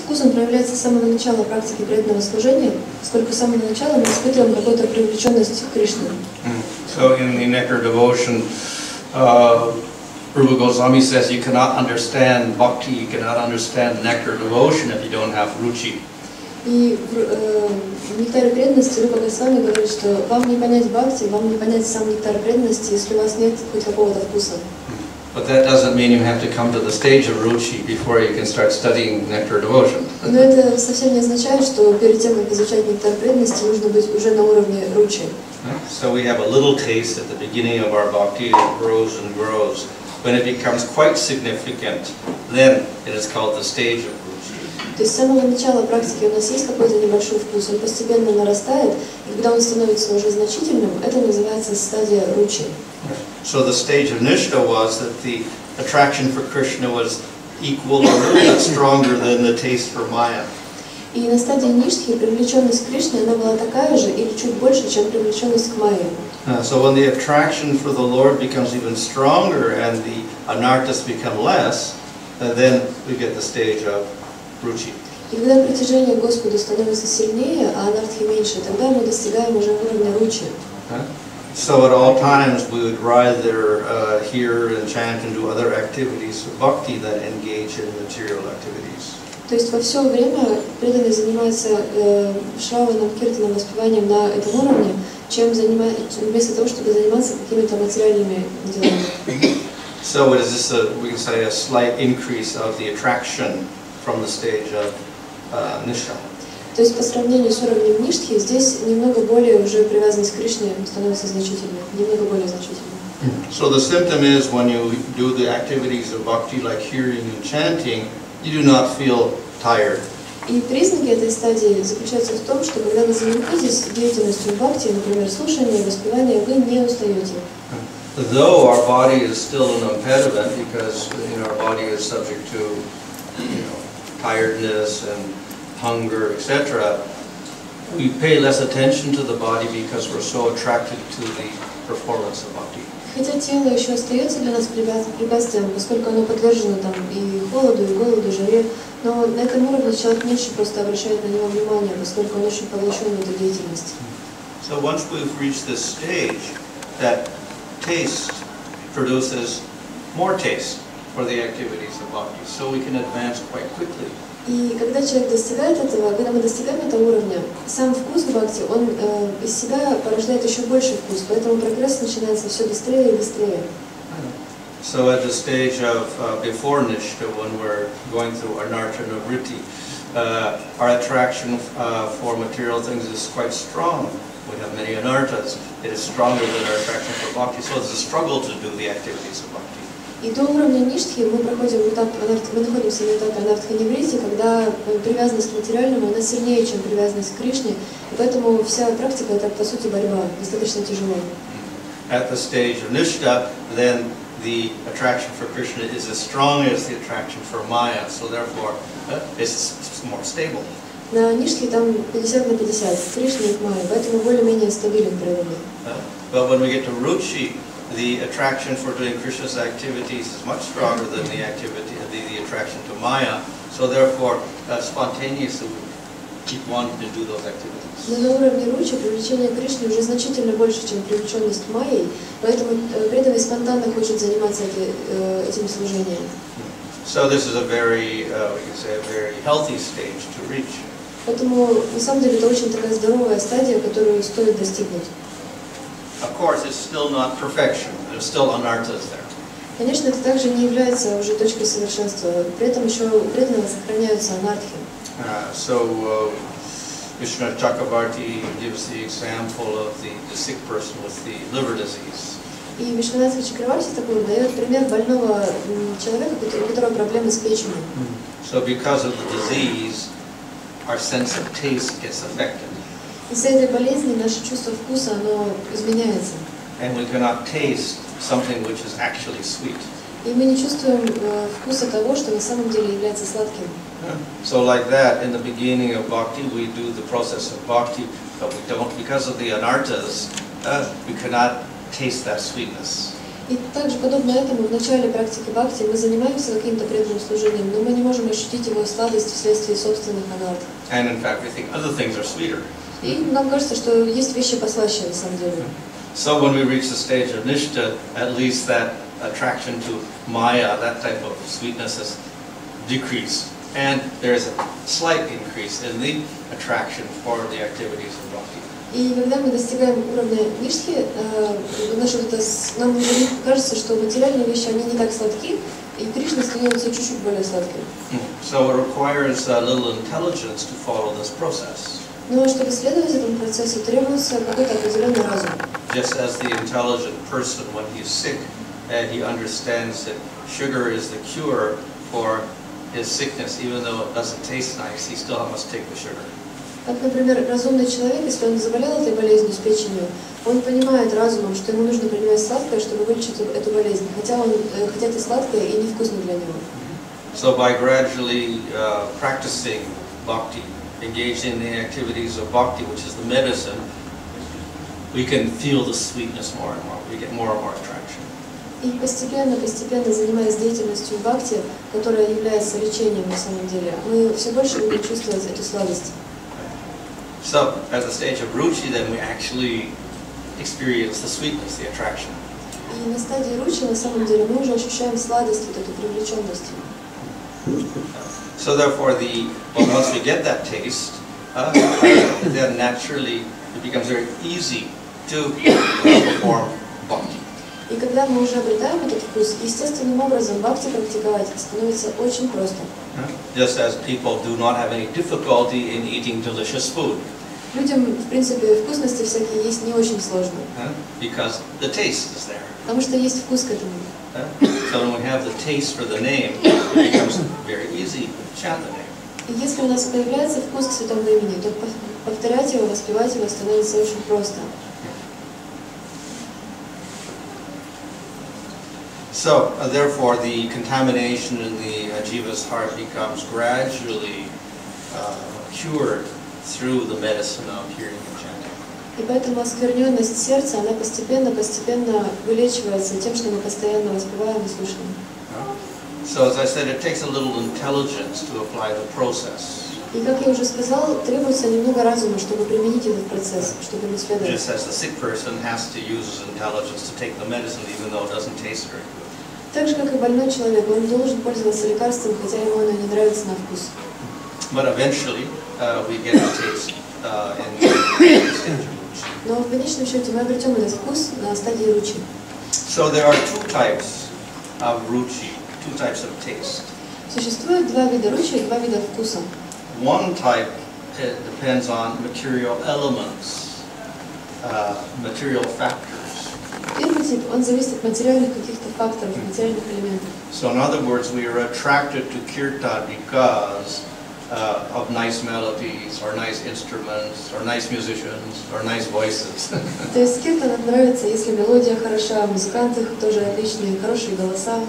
Вкус он проявляется с самого начала практики преданного служения, поскольку с самого начала мы испытываем какую-то привлеченность к Кришне. So in the Nectar Devotion, Rupa Goswami says you cannot understand bhakti, you cannot understand nectar devotion if you don't have ruchi. И в нектаре преданности Рупа Госвами говорит, что вам не понять бхакти, вам не понять сам нектар преданности, если у вас нет хоть какого-то вкуса. But that doesn't mean you have to come to the stage of ruchi before you can start studying nectar devotion. Но это совсем не означает, что перед тем, как изучать нектар преданности, нужно быть уже на уровне ручи. So we have a little taste at the beginning of our bhakti, it grows and grows. When it becomes quite significant, then it is called the stage of ruchi. То есть с самого начала практики у нас есть какой-то небольшой вкус, он постепенно нарастает, и когда он становится уже значительным, это называется стадия ручи. So the stage of Nishta was that the attraction for Krishna was equal or a little bit stronger than the taste for Maya. И на стадии Ништхи привлеченность к Кришне, она была такая же или чуть больше, чем привлеченность к Майе. So when the attraction for the Lord becomes even stronger and the anarthas become less, then we get the stage of ruchi. И когда притяжение к Господу становится сильнее, а анартхи меньше, тогда мы достигаем уже уровня ручи. So at all times we would rather hear and chant and do other activities of bhakti than engage in material activities. То есть во все время преданный занимается шраваном, киртаном, воспеванием на этом уровне, чем вместо того, чтобы заниматься какими-то материальными делами. So it is just we can say a slight increase of the attraction from the stage of Nishta. То есть по сравнению с уровнем Ништхи, здесь немного более уже привязанность к Кришне становится значительной, немного более значительной. So the symptom is when you do the activities of bhakti like hearing and chanting, you do not feel tired. И признаки этой стадии заключаются в том, что когда вы занимаетесь деятельностью бхакти, например, слушание, воспевание, вы не устаете. Though our body is still an impediment because our body is subject to tiredness and hunger, etc., we pay less attention to the body because we're so attracted to the performance of bhakti. Хотя тело еще остается для нас препятствием, поскольку оно подвержено там и холоду, и голоду, и жаре, но на этом уровне человек меньше просто обращает на него внимание, поскольку он очень поглощен в этой деятельности. So once we've reached this stage, that taste produces more taste for the activities of bhakti, so we can advance quite quickly. И когда человек достигает этого, когда мы достигаем этого уровня, сам вкус бхакти, он из себя порождает еще больше вкус, поэтому прогресс начинается все быстрее и быстрее. So at the stage of before Nishta, when we're going through anartha nivritti, our attraction for material things is quite strong. We have many anarthas. It is stronger than our attraction for bhakti, so it's a struggle to do the activities of bhakti. И до уровня Ништхи мы проходим этап, мы находимся на этапе анартха-ниврити, когда привязанность к материальному, она сильнее, чем привязанность к Кришне, и поэтому вся практика это по сути борьба, достаточно тяжело. At the stage of Nishta, then the attraction for Krishna is as strong as the attraction for Maya, so therefore it's more stable. На Ништхе там 50 на 50, Кришна и Майя, поэтому более-менее стабилен преданный. But when we get to Ruchi, the attraction for doing Krishna's activities is much stronger than the attraction to Maya, so therefore spontaneously we keep wanting to do those activities. Но на уровне ручи привлечение к Кришне уже значительно больше, чем привлеченность к Майей, поэтому преданный спонтанно хочет заниматься этим служением. So this is a very, we can say, a very healthy stage to reach. Поэтому на самом деле это очень такая здоровая стадия, которую стоит достигнуть. Of course, it's still not perfection. There's still anarthas there. Конечно, это также не является уже точкой совершенства. При этом еще у преданного сохраняются анархи. So Vishnu Chakravarti gives the example of the sick person with the liver disease. И Вишванатха Чакраварти такой дает пример больного человека, у которого проблемы с печенью. So because of the disease, our sense of taste gets affected. Из-за этой болезни наше чувство вкуса, оно изменяется. And we cannot taste something which is actually sweet. И мы не чувствуем вкуса того, что на самом деле является сладким. So like that, in the beginning of bhakti, we do the process of bhakti, but we don't, because of the anarthas, we cannot taste that sweetness. И также, подобно этому, в начале практики бхакти мы занимаемся каким-то преданным служением, но мы не можем ощутить его сладость вследствие собственных анарт. And in fact, we think other things are sweeter. И нам кажется, что есть вещи послаще на самом деле. So when we reach the stage of nishta, at least that attraction to maya, that type of sweetness is decreased. And there is a slight increase in the attraction for the activities of bhakti. И когда мы достигаем уровня ништхи, нам кажется, что материальные вещи, они не так сладки, и Кришна становится чуть-чуть более сладким. So it requires a little intelligence to follow this process. Но чтобы следовать этому процессу, требуется какой-то определенный разум. Just as the intelligent person, when he's sick, and he understands that sugar is the cure for his sickness, even though it doesn't taste nice, he still must take the sugar. Как, например, разумный человек, если он заболел этой болезнью с печенью, он понимает разумом, что ему нужно принимать сладкое, чтобы вылечить эту болезнь, хотя это сладкое и невкусно для него. So by gradually practicing bhakti, engaged in the activities of bhakti, which is the medicine, we can feel the sweetness more and more. We get more and more attraction. И постепенно, занимаясь деятельностью бхакти, которая является лечением на самом деле, мы все больше будем чувствовать эту сладость. So at the stage of ruchi, then we actually experience the sweetness, the attraction. И на стадии ручи, на самом деле, мы уже ощущаем сладость, вот эту привлеченность. So therefore, once we get that taste, then naturally it becomes very easy to perform bhakti. И когда мы уже обретаем этот вкус, естественным образом бхакти практиковать становится очень просто. Just as people do not have any difficulty in eating delicious food. Людям, в принципе, вкусности всякие есть не очень сложно. Because the taste is there. Потому что есть вкус к этому. So when we have the taste for the name, it becomes very easy to chant the name. И если у нас появляется вкус к святому имени, то повторять его, воспевать его становится очень просто. So therefore, the contamination in the jiva's heart becomes gradually cured through the medicine of hearing and chanting. И поэтому оскверненность сердца, она постепенно вылечивается тем, что мы постоянно воспеваем и слушаем. So as I said, it takes a little intelligence to apply the process. И как я уже сказал, требуется немного разума, чтобы применить этот процесс, чтобы не следовать. Just as the sick person has to use his intelligence to take the medicine, even though it doesn't taste very good. Так же, как и больной человек, он должен пользоваться лекарством, хотя ему оно не нравится на вкус. But eventually, we get the taste in the stage of ruchi. Но в конечном счете мы обретем этот вкус на стадии ручи. So there are two types of ruchi, two types of taste. Существует два вида ручи и два вида вкуса. One type depends on material elements, material factors. Первый тип, он зависит от материальных каких-то факторов, материальных элементов. So in other words, we are attracted to kirtan because of nice melodies, or nice instruments, or nice musicians, or nice voices. То есть киртан нам нравится, если мелодия хороша, музыканты тоже отличные, хорошие голоса.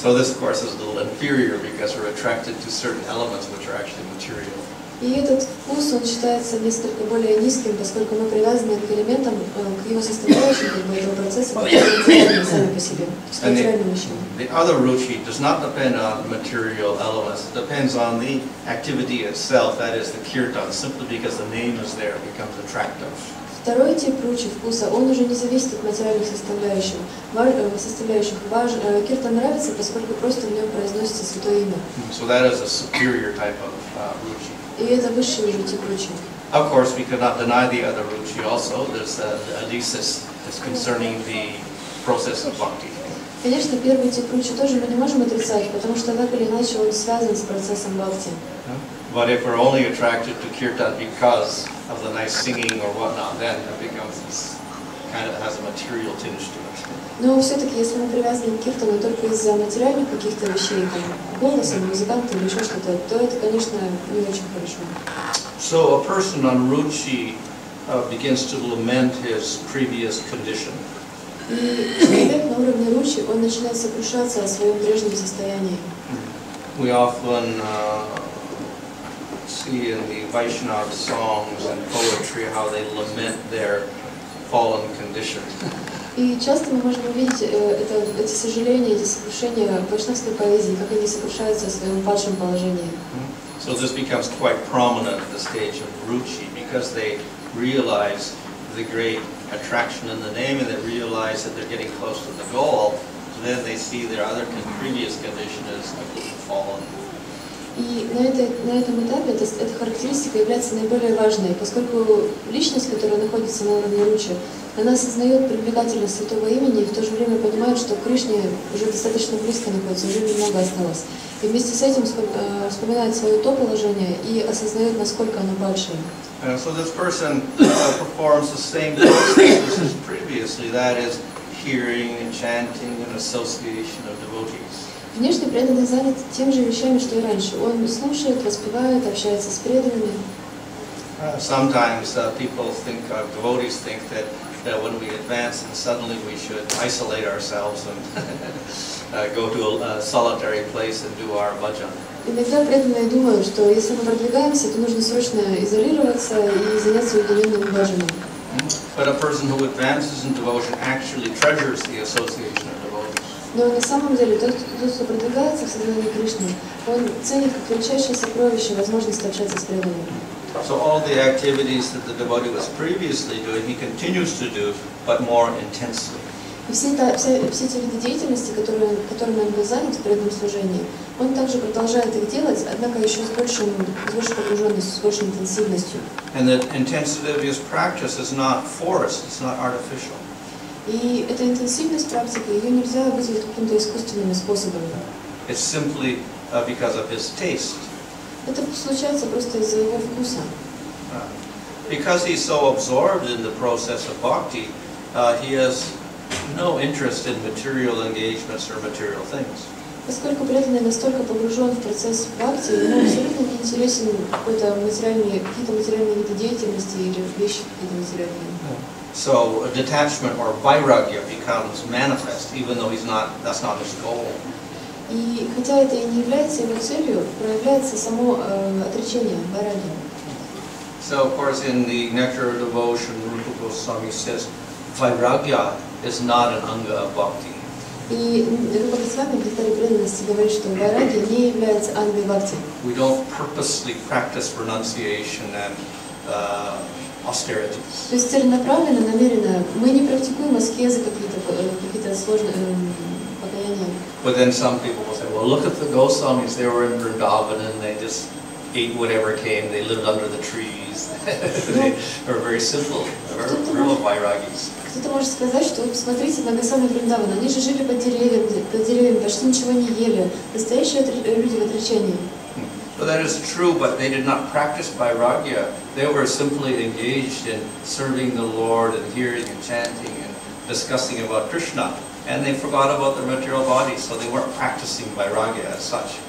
So this, of course, is a little inferior because we're attracted to certain elements which are actually material. И этот вкус, он считается несколько более низким, поскольку мы привязаны к элементам, к его составляющим этого процесса, которые сами по себе, с материальным вещам. The other ruchi does not depend on material elements. It depends on the activity itself, that is the kirtan, simply because the name is there, it becomes attractive. Второй тип ручи, вкуса, он уже не зависит от материальных составляющих. Киртан нравится, поскольку просто в нем произносится святое имя. So that is a superior type of ruchi. И это высший уже тип ручи. Of course, we cannot deny the other ruchi also. There's the adhisis that's concerning the process of bhakti. Конечно, первый тип ручи тоже мы не можем отрицать, потому что так или иначе он связан с процессом бхакти. But if we're only attracted to kirtan because of the nice singing or whatnot, then it becomes this kind of has a material tinge to it. Но все-таки, если мы привязаны к киртану только из-за материальных каких-то вещей, там, голоса, музыканта или еще что-то, то это, конечно, не очень хорошо. So a person on ruchi begins to lament his previous condition. И человек на уровне ручи, он начинает сокрушаться о своем прежнем состоянии. We often see in the Vaishnava songs and poetry how they lament their fallen condition. И часто мы можем увидеть эти сожаления, эти сокрушения в вайшнавской поэзии, как они сокрушаются о своем падшем положении. So this becomes quite prominent at the stage of ruchi because they realize the great attraction in the name and they realize that they're getting close to the goal. So then they see their other previous condition is a little fallen. И на этом этапе эта характеристика является наиболее важной, поскольку личность, которая находится на уровне ручи, она осознает привлекательность святого имени и в то же время понимает, что Кришне уже достаточно близко находится, уже немного осталось. И вместе с этим вспоминает свое то положение и осознает, насколько оно большое. So this person performs the same process as previously, that is hearing and chanting and association of devotees. Внешне преданный занят тем же вещами, что и раньше. Он слушает, воспевает, общается с преданными. Sometimes people think, devotees think that when we advance, and suddenly we should isolate ourselves and go to a solitary place and do our bhajan. Иногда преданные думают, что если мы продвигаемся, то нужно срочно изолироваться и заняться уединенным баджаном. But a person who advances in devotion actually treasures the association of devotees. Но на самом деле тот, кто продвигается в сознании Кришны, он ценит как величайшее сокровище возможность общаться с преданными. So all the activities that the devotee was previously doing, he continues to do, but more intensely. И все эти виды деятельности, которыми он был занят в преданном служении, он также продолжает их делать, однако еще с большей погруженностью, с большей интенсивностью. And that intensity of his practice is not forced, it's not artificial. И эта интенсивность практики, ее нельзя вызвать какими-то искусственными способами. It's simply because of his taste. Это случается просто из-за его вкуса. Because he's so absorbed in the process of bhakti, he has no interest in material engagements or material things. Поскольку преданный настолько погружен в процесс бхакти, ему абсолютно не интересен какие-то материальные виды деятельности или вещи какие-то материальные. So detachment or vairagya becomes manifest, even though that's not his goal. И хотя это и не является его целью, проявляется само отречение, вайрагья. So of course in the Nectar of Devotion, Rupa Goswami says, vairagya is not an anga of bhakti. И Рупа Госвами в Нектаре преданности говорит, что вайрагья не является ангой бхакти. We don't purposely practice renunciation and austerities. То есть целенаправленно, намеренно мы не практикуем аскезы какие-то сложные покаяния. But then some people will say, well, look at the Goswamis, they were in Vrindavan and they just ate whatever came, they lived under the trees. They were very simple, they were real vairagis. Кто-то может сказать, что смотрите на Госвами Вриндавана, они же жили под деревьями, почти ничего не ели. Настоящие люди в отречении. Well, that is true, but they did not practice vairagya. They were simply engaged in serving the Lord and hearing and chanting and discussing about Krishna. And they forgot about their material body, so they weren't practicing vairagya as such.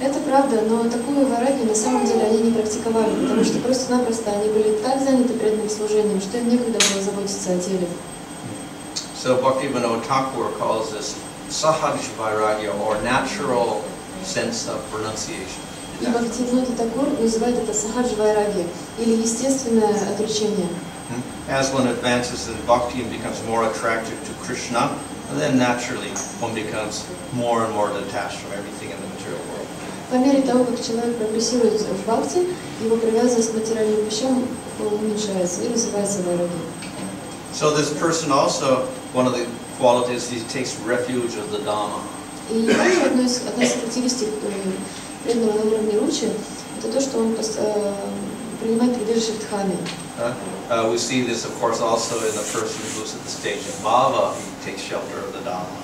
Это правда, но такую вайрагью на самом деле они не практиковали, потому что просто-напросто они были так заняты преданным служением, что им некогда было заботиться о теле. So Bhaktivinoda Thakur calls this sahaj vairagya, or natural sense of renunciation. И Бхактивинода Такур называет это сахадж вайрагья, или естественное отречение. As one advances in bhakti and becomes more attracted to Krishna, then naturally one becomes more and more detached from everything in the material world. По мере того, как человек прогрессирует в бхакти, его привязанность к материальным вещам уменьшается и развивается вайрагья. So this person also, one of the qualities, he takes refuge of the Dhamma. И также одна из характеристик преданного на уровне ручи, это то, что он принимает прибежище в Дхаме. We see this, of course, also in the person who's at the stage of bhava, he takes shelter of the Dhamma.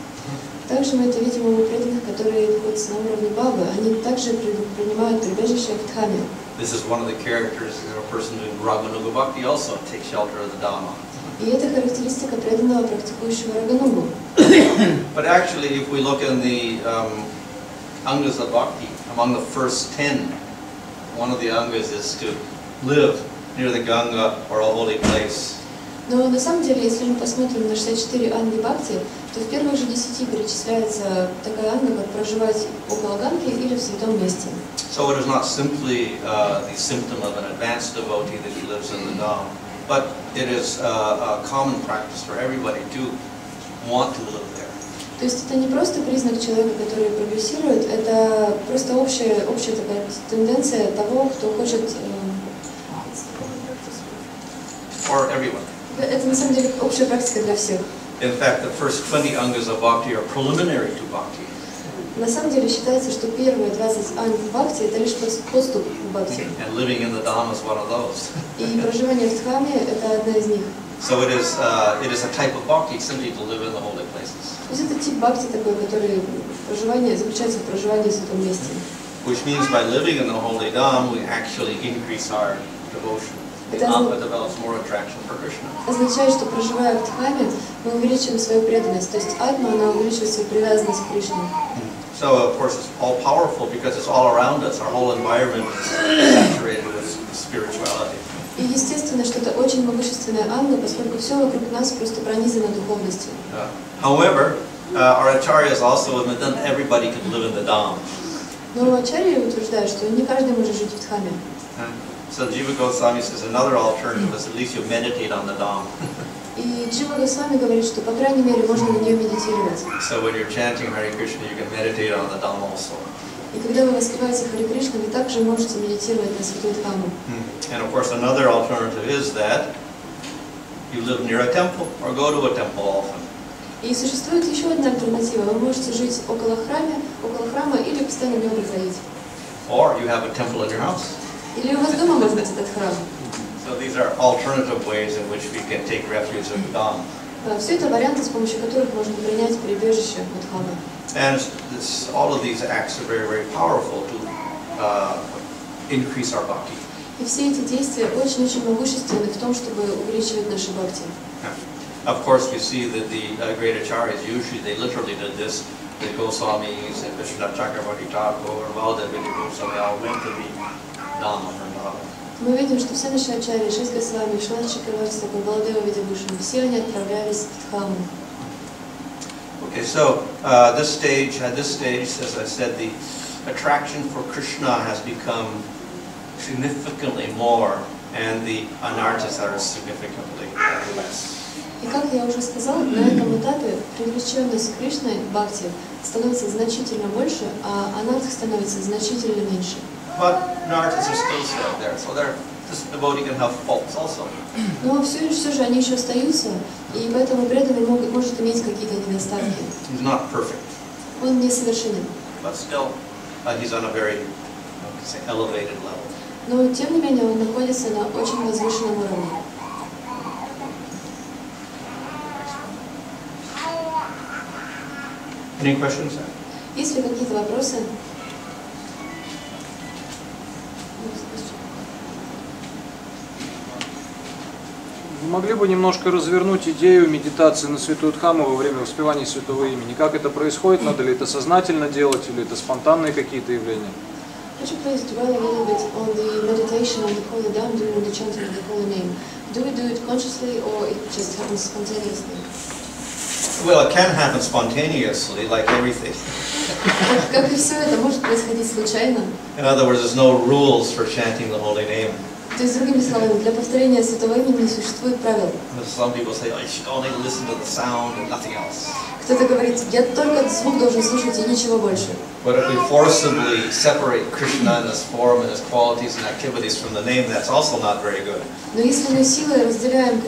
Также мы это видим у преданных, которые находятся на уровне бабы, они также принимают прибежище в Дхаме. This is one of the characters of a person doing Raganuga Bhakti also takes shelter of the Dhamma. И это характеристика преданного, практикующего Раганугу. But actually, if we look in the angas of bhakti, among the first 10, one of the angas is to live near the Ganga or a holy place. Но на самом деле, если мы посмотрим на 64 анги бхакти, то в первых же 10 перечисляется такая анга, как проживать около Ганги или в святом месте. So it is not simply the symptom of an advanced devotee that he lives in the Dham. but it is a common practice for everybody to want to live there. То есть это не просто признак человека, который прогрессирует, это просто общая такая тенденция того, кто хочет. For everyone. Это на самом деле общая практика для всех. In fact, the first 20 angas of bhakti are preliminary to bhakti. На самом деле считается, что первые 20 анг в бхакти это лишь поступ в бхакти. And living in the Dham is one of those. И проживание в Дхаме это одна из них. So it is a type of bhakti simply to live in the holy places. То есть это тип бхакти такой, который заключается в проживании в святом месте. Which means by living in the holy Dham, we actually increase our devotion. The Atma develops more attraction for Krishna. Означает, что проживая в Дхаме, мы увеличиваем свою преданность. То есть атма, она увеличивает свою привязанность к Кришне. So of course it's all powerful because it's all around us. Our whole environment is saturated with spirituality. И естественно, что это очень могущественная анга, поскольку все вокруг нас просто пронизано духовностью. However, our acharyas also admit that everybody can live in the Dham. Но ачарьи утверждают, что не каждый может жить в Дхаме. So Jiva Goswami says another alternative is at least you meditate on the Dham. И Джива Госвами говорит, что по крайней мере можно на нее медитировать. So when you're chanting Hare Krishna, you can meditate on the Dham also. И когда вы воспеваете Харе Кришну, вы также можете медитировать на святой Дхаму. And of course another alternative is that you live near a temple or go to a temple often. И существует еще одна альтернатива. Вы можете жить около храма или постоянно в него приходить. Or you have a temple in your house. Или у вас дома может быть этот храм. So these are alternative ways in which we can take refuge in the Dham. Все это варианты, с помощью которых можно принять прибежище от Дхамы. And all of these acts are very, very powerful to increase our bhakti. И все эти действия очень-очень могущественны в том, чтобы увеличивать наши бхакти. Of course, we see that the great acharyas usually they literally did this. The Goswamis and Vishnu Chakravarti Thakur and Baldev Goswami all went to the Dham of Vrindavan. Мы видим, что все наши ачарьи, 6 Госвами, Вишванат Чакраварти Тхакур, Балдева Видябхушан, все они отправлялись в Дхаму. Okay, so at this stage, as I said, the attraction for Krishna has become significantly more, and the anarthas are significantly less. И как я уже сказала, на этом этапе привлеченность Кришной в бхакти становится значительно больше, а анартх становится значительно меньше. But anarthas are still there, so this devotee can have faults also. Но все же они еще остаются, и поэтому преданный может иметь какие-то недостатки. He's not perfect. Он несовершенен. But still, he's on a very, elevated level. Но тем не менее он находится на очень возвышенном уровне. Any questions? Есть ли какие-то вопросы? Вы могли бы немножко развернуть идею медитации на Святую Дхаму во время воспевания Святого Имени? Как это происходит? Надо ли это сознательно делать, или это спонтанные какие-то явления? Could you please dwell a little bit on the meditation on the holy Dham during the chanting of the holy name? Do we do it consciously or it just happens spontaneously? Well, it can happen spontaneously, like everything. Как и все, это может происходить случайно. In other words, there's no rules for chanting the holy name. То есть, другими словами, для повторения святого имени не существует правил. Some people say, oh, you should only listen to the sound and nothing else. Кто-то говорит, я только звук должен слушать и ничего больше. But if we forcibly separate Krishna and his form and his qualities and activities from the name, that's also not very good. Но если мы силой разделяем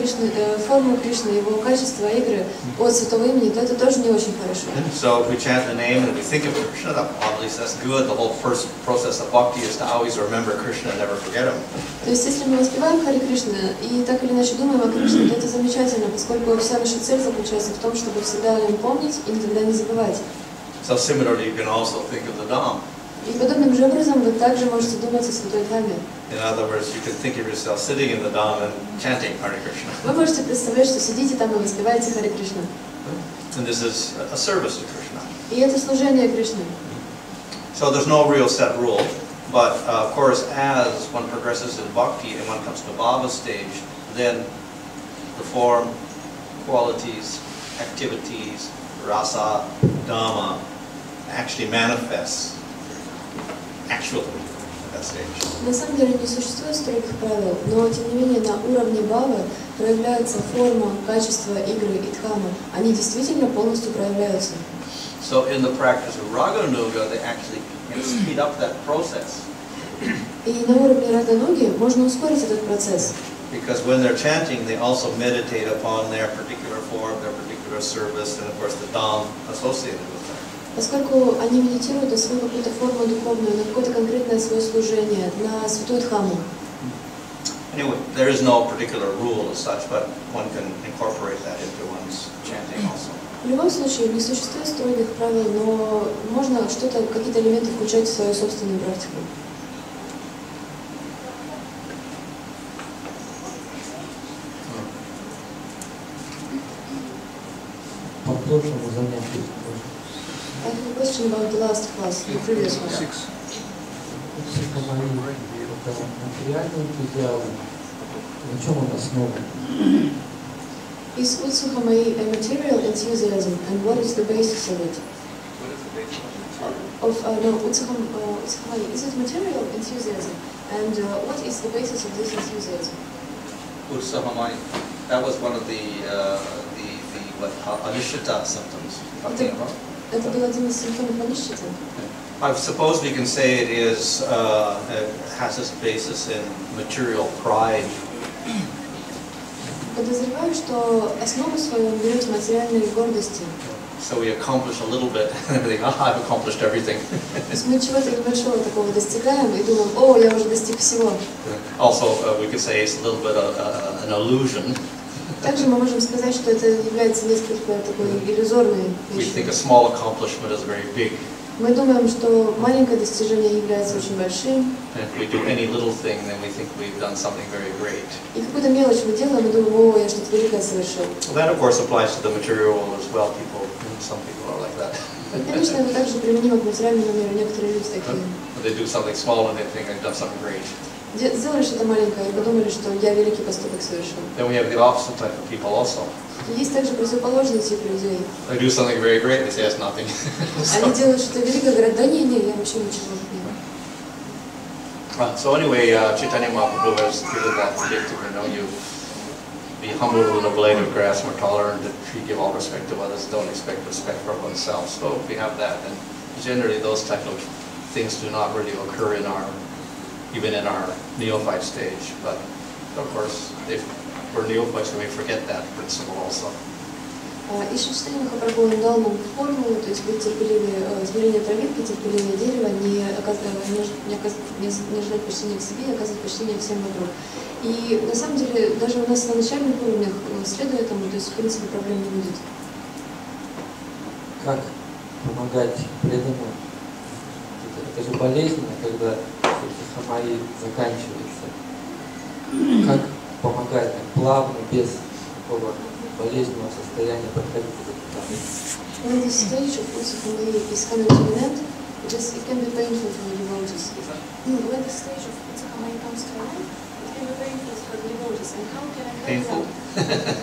форму Кришны, его качества, игры от святого имени, то это тоже не очень хорошо. So if we chant the name and we think of Krishna, obviously that's good. The whole first process of bhakti is to always remember Krishna and never forget him. То есть, если мы воспеваем Харе Кришна и так или иначе думаем о Кришне, то это замечательно, поскольку вся наша цель заключается в том, чтобы всегда о нем помнить и никогда не забывать. So similarly, you can also think of the Dham. И подобным же образом вы также можете думать о Святой Дхаме. In other words, you can think of yourself sitting in the Dham and chanting Hare Krishna. Вы можете представлять, что сидите там и воспеваете Харе Кришна. And this is a service to Krishna. И это служение Кришне. So there's no real set rule, but of course, as one progresses in bhakti and one comes to bhava stage, then the form, qualities, activities, rasa, dhamma actually manifests. Actually, that stage. На самом деле не существует строгих правил, но тем не менее на уровне бхавы проявляется форма, качество игры и дхаммы. Они действительно полностью проявляются. So in the practice of Raganuga, they actually can speed up that process. И на уровне рагануги можно ускорить этот процесс. Because when they're chanting, they also meditate upon their particular form, their particular service, and of course the dham associated with that. Поскольку они медитируют на свою какую-то форму духовную, на какое-то конкретное свое служение, на святую дхамму. Anyway, there is no particular rule as such, but one can incorporate that into one's chanting also. В любом случае, не существует строгих правил, но можно что-то, какие-то элементы включать в свою собственную практику. По прошлому занятию. I have a question about the last class, the previous one. Это материальный энтузиазм. На чем он основан? Is Utsukhamai a material enthusiasm, and what is the basis of it? What is the basis Of no, Utsukhamai, is it material enthusiasm, and what is the basis of this enthusiasm? Utsahamai. That was one of the Anishita symptoms. Это был один из симптомов анишчиты. I suppose we can say it is has its basis in material pride. Подозреваю, что основу свою берет в материальной гордости. So we accomplish a little bit, and think, I've accomplished everything. То есть мы чего-то небольшого такого достигаем и думаем, о, я уже достиг всего. Also, we could say it's a little bit of an illusion. Также мы можем сказать, что это является несколько такой иллюзорной We think вещью. a small accomplishment is very big. Мы думаем, что маленькое достижение является очень большим. And if we do any little thing, then we think we've done something very great. И какую-то мелочь мы делаем и думаем, о, я что-то великое совершил. Well, that, of course, applies to the material world as well. Some people are like that. И, конечно, это также применимо к материальному миру. Некоторые люди такие. They do something small and they think they've done something great. Сделали что-то маленькое и подумали, что я великий поступок совершил. Then we have the opposite type of people also. Есть также противоположный тип людей. They do something very great, they say it's nothing. Они делают что-то великое, говорят, да не, я вообще ничего не делаю. So anyway, Chaitanya Mahaprabhu has given that predictive, you be humble with a blade of grass, more tolerant, to give all respect to others, don't expect respect for oneself. So if we have that, then generally those type of things do not really occur even in our neophyte stage. But of course, if we're neophytes, we may forget that principle also. Еще чтение Махапрабху дал нам формулу, то есть быть терпеливее, смирение травинки, терпеливее дерева, не ждать почтения к себе, оказывать почтение всем вокруг. И на самом деле даже у нас на начальных уровнях, следуя этому, то есть в принципе проблем не будет. Как помогать преданным? Это же болезненно, когда хамаи заканчивается. Как помогать плавно, без такого болезненного состояния проходить этот этап? When the stage of Utsukhamai is coming to an end, it can be painful for the devotees. When the stage of Utsukhamai comes to an end, it can be painful for the devotees. And how can I help them?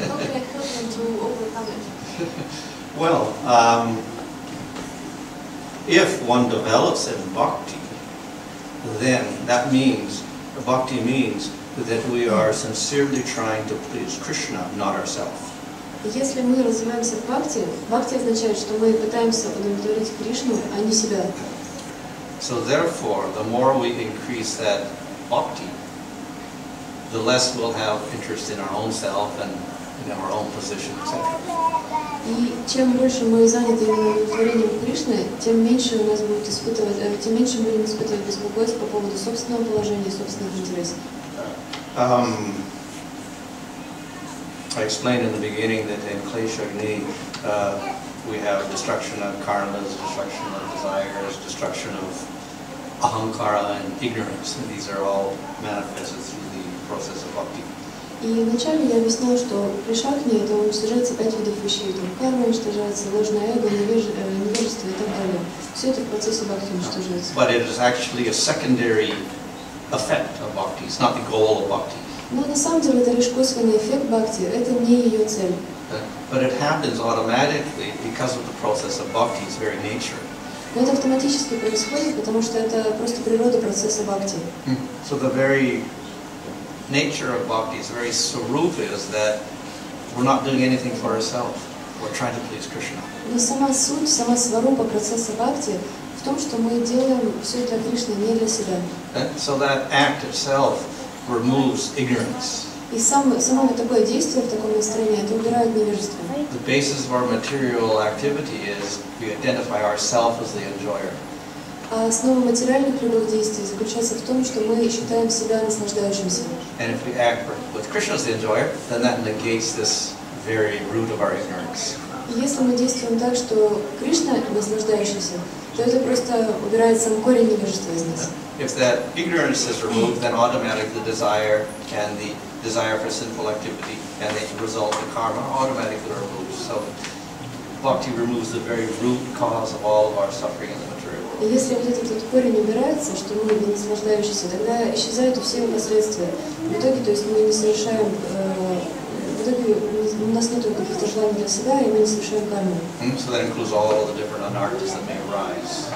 How can I help them to overcome it? Well, if one develops in bhakti, then that means, bhakti means that we are sincerely trying to please Krishna, not ourselves. Если мы развиваемся в бхакти, бхакти означает, что мы пытаемся удовлетворить Кришну, а не себя. So therefore, the more we increase that bhakti, the less we'll have interest in our own self and in our own position, etc. И чем больше мы заняты именно удовлетворением Кришны, тем меньше у нас будем испытывать беспокойство по поводу собственного положения и собственных интересов. I explained in the beginning that in Klesha Agni, we have destruction of karmas, destruction of desires, destruction of ahankara and ignorance, and these are all manifested through the process of bhakti. И вначале я объяснял, что при шакне это уничтожается 5 видов вещей. Там карма уничтожается, ложное эго, невежество и так далее. Все это в процессе бхакти уничтожается. But it is actually a secondary effect of bhakti. It's not the goal of bhakti. Но на самом деле это лишь косвенный эффект бхакти, это не ее цель. But it happens automatically because of the process of bhakti's very nature. Но это автоматически происходит, потому что это просто природа процесса бхакти. So the very nature of bhakti, its very swarup is that we're not doing anything for ourselves. We're trying to please Krishna. Но сама суть, сама сварупа процесса бхакти в том, что мы делаем все для Кришны, не для себя. So that act itself removes ignorance. И само вот такое действие в таком настроении, это убирает невежество. The basis of our material activity is we identify ourselves as the enjoyer. А основа материальных любых действий заключается в том, что мы считаем себя наслаждающимся. And if we act with Krishna as the enjoyer, then that negates this very root of our ignorance. И если мы действуем так, что Кришна наслаждающийся, то это просто убирает сам корень невежества из нас. If that ignorance is removed, then automatically the desire and the desire for sinful activity and the result of karma automatically are removed. So bhakti removes the very root cause of all of our suffering in the material world. И если вот этот корень убирается, что мы не наслаждающиеся, тогда исчезают все его последствия. В итоге, то есть мы не совершаем, в итоге у нас нет каких-то желаний для себя, и мы не совершаем карму. So that includes all the different anarthas that may arise.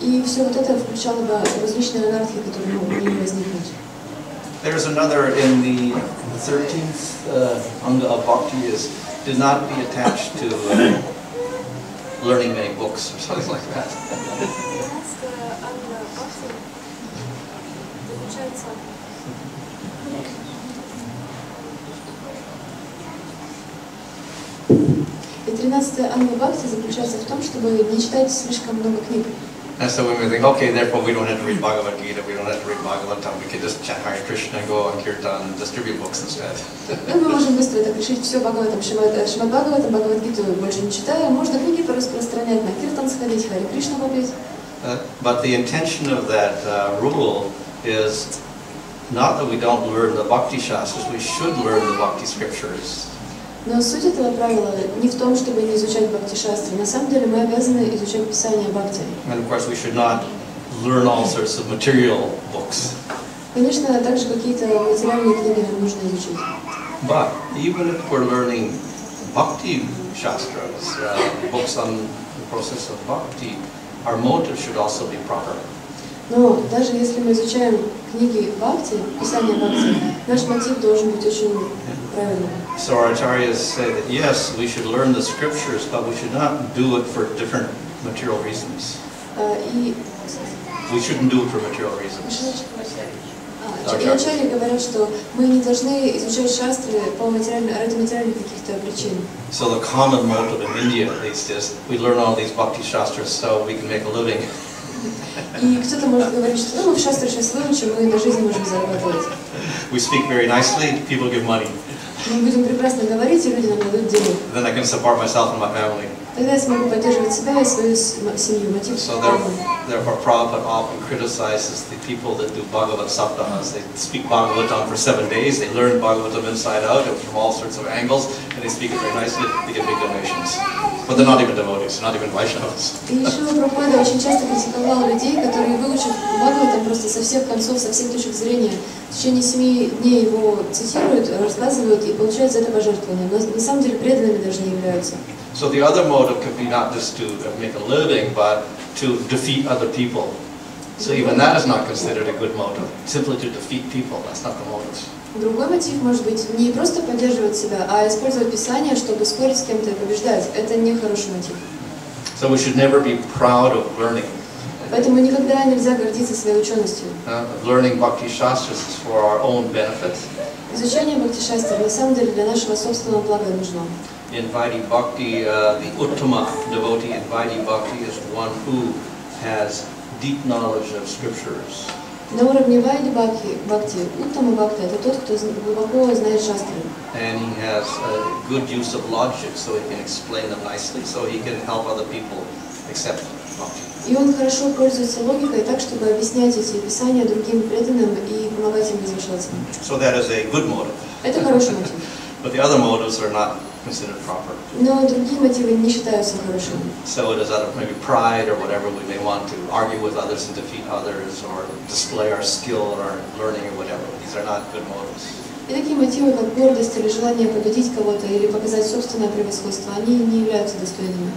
И все вот это включало бы различные анархии, которые могли возникнуть. There's another in the 13th anga of bhakti is do not be attached to learning many books or something like that. И 13-я анга бхакти заключается в том, чтобы не читать слишком много книг. And so when we think, okay, therefore we don't have to read Bhagavad Gita, we don't have to read Bhagavatam, we can just chant Hare Krishna and go on Kirtan and distribute books instead. Ну, мы можем быстро так решить, все Бхагаватам, Шримад Бхагаватам, Бхагавад-гиту больше не читаем, можно книги пораспространять, на Киртан сходить, Харе Кришна попеть. But the intention of that rule is not that we don't learn the Bhakti Shastras, we should learn the Bhakti Scriptures. Но суть этого правила не в том, чтобы не изучать бхакти-шастры. На самом деле мы обязаны изучать писание бхакти. And of course we should not learn all sorts of material books. Конечно, также какие-то материальные книги нам нужно изучить. But even if we're learning Bhakti Shastras, books on the process of Bhakti, our motive should also be proper. Но даже если мы изучаем книги бхакти, писание бхакти, наш мотив должен быть очень правильным. So our acharyas say that yes, we should learn the scriptures, but we should not do it for different material reasons. We shouldn't do it for material reasons. И ачарьи говорят, что мы не должны изучать шастры ради материальных каких-то причин. So the common motive in India, at least, is we learn all these Bhakti Shastras so we can make a living. И кто-то может говорить, что мы в шастры сейчас выучим, мы на жизнь можем зарабатывать. We speak very nicely, people give money. Мы будем прекрасно говорить, и люди нам дадут денег. Then I can support myself and my family. Тогда я смогу поддерживать себя и свою семью. Мотив. So therefore Prabhupada often criticizes the people that do Bhagavad Saptahas. They speak Bhagavatam for 7 days, they learn Bhagavatam inside out from all sorts of angles, and they speak it very nicely, they get big donations. But they're not even devotees, not even Vaishnavas. И Шрила Прабхупада очень часто критиковал людей, которые выучат Бхагаватам просто со всех концов, со всех точек зрения. В течение 7 дней его цитируют, рассказывают и получают за это пожертвования. Но на самом деле преданными даже не являются. So the other motive could be not just to make a living, but to defeat other people. So even that is not considered a good motive. Simply to defeat people, that's not the motive. Другой мотив может быть не просто поддерживать себя, а использовать Писание, чтобы спорить с кем-то и побеждать. Это не хороший мотив. So we should never be proud of learning. Поэтому никогда нельзя гордиться своей ученостью. Learning Bhakti Shastras is for our own benefit. Изучение бхакти-шастр на самом деле для нашего собственного блага нужно. In Vaidhi Bhakti, the Uttama devotee in Vaidhi Bhakti is one who has deep knowledge of scriptures. На уровне Вайди Бхакти, Уттама Бхакти — это тот, кто глубоко знает шастры. And he has a good use of logic, so he can explain them nicely, so he can help other people accept Bhakti. И он хорошо пользуется логикой так, чтобы объяснять эти писания другим преданным и помогать им возвышаться. So that is a good motive. Это хороший мотив. But the other motives are not considered proper. Но другие мотивы не считаются хорошими. So it is out of maybe pride or whatever, we may want to argue with others and defeat others, or display our skill or our learning or whatever. These are not good motives. И такие мотивы, как гордость или желание победить кого-то или показать собственное превосходство, они не являются достойными.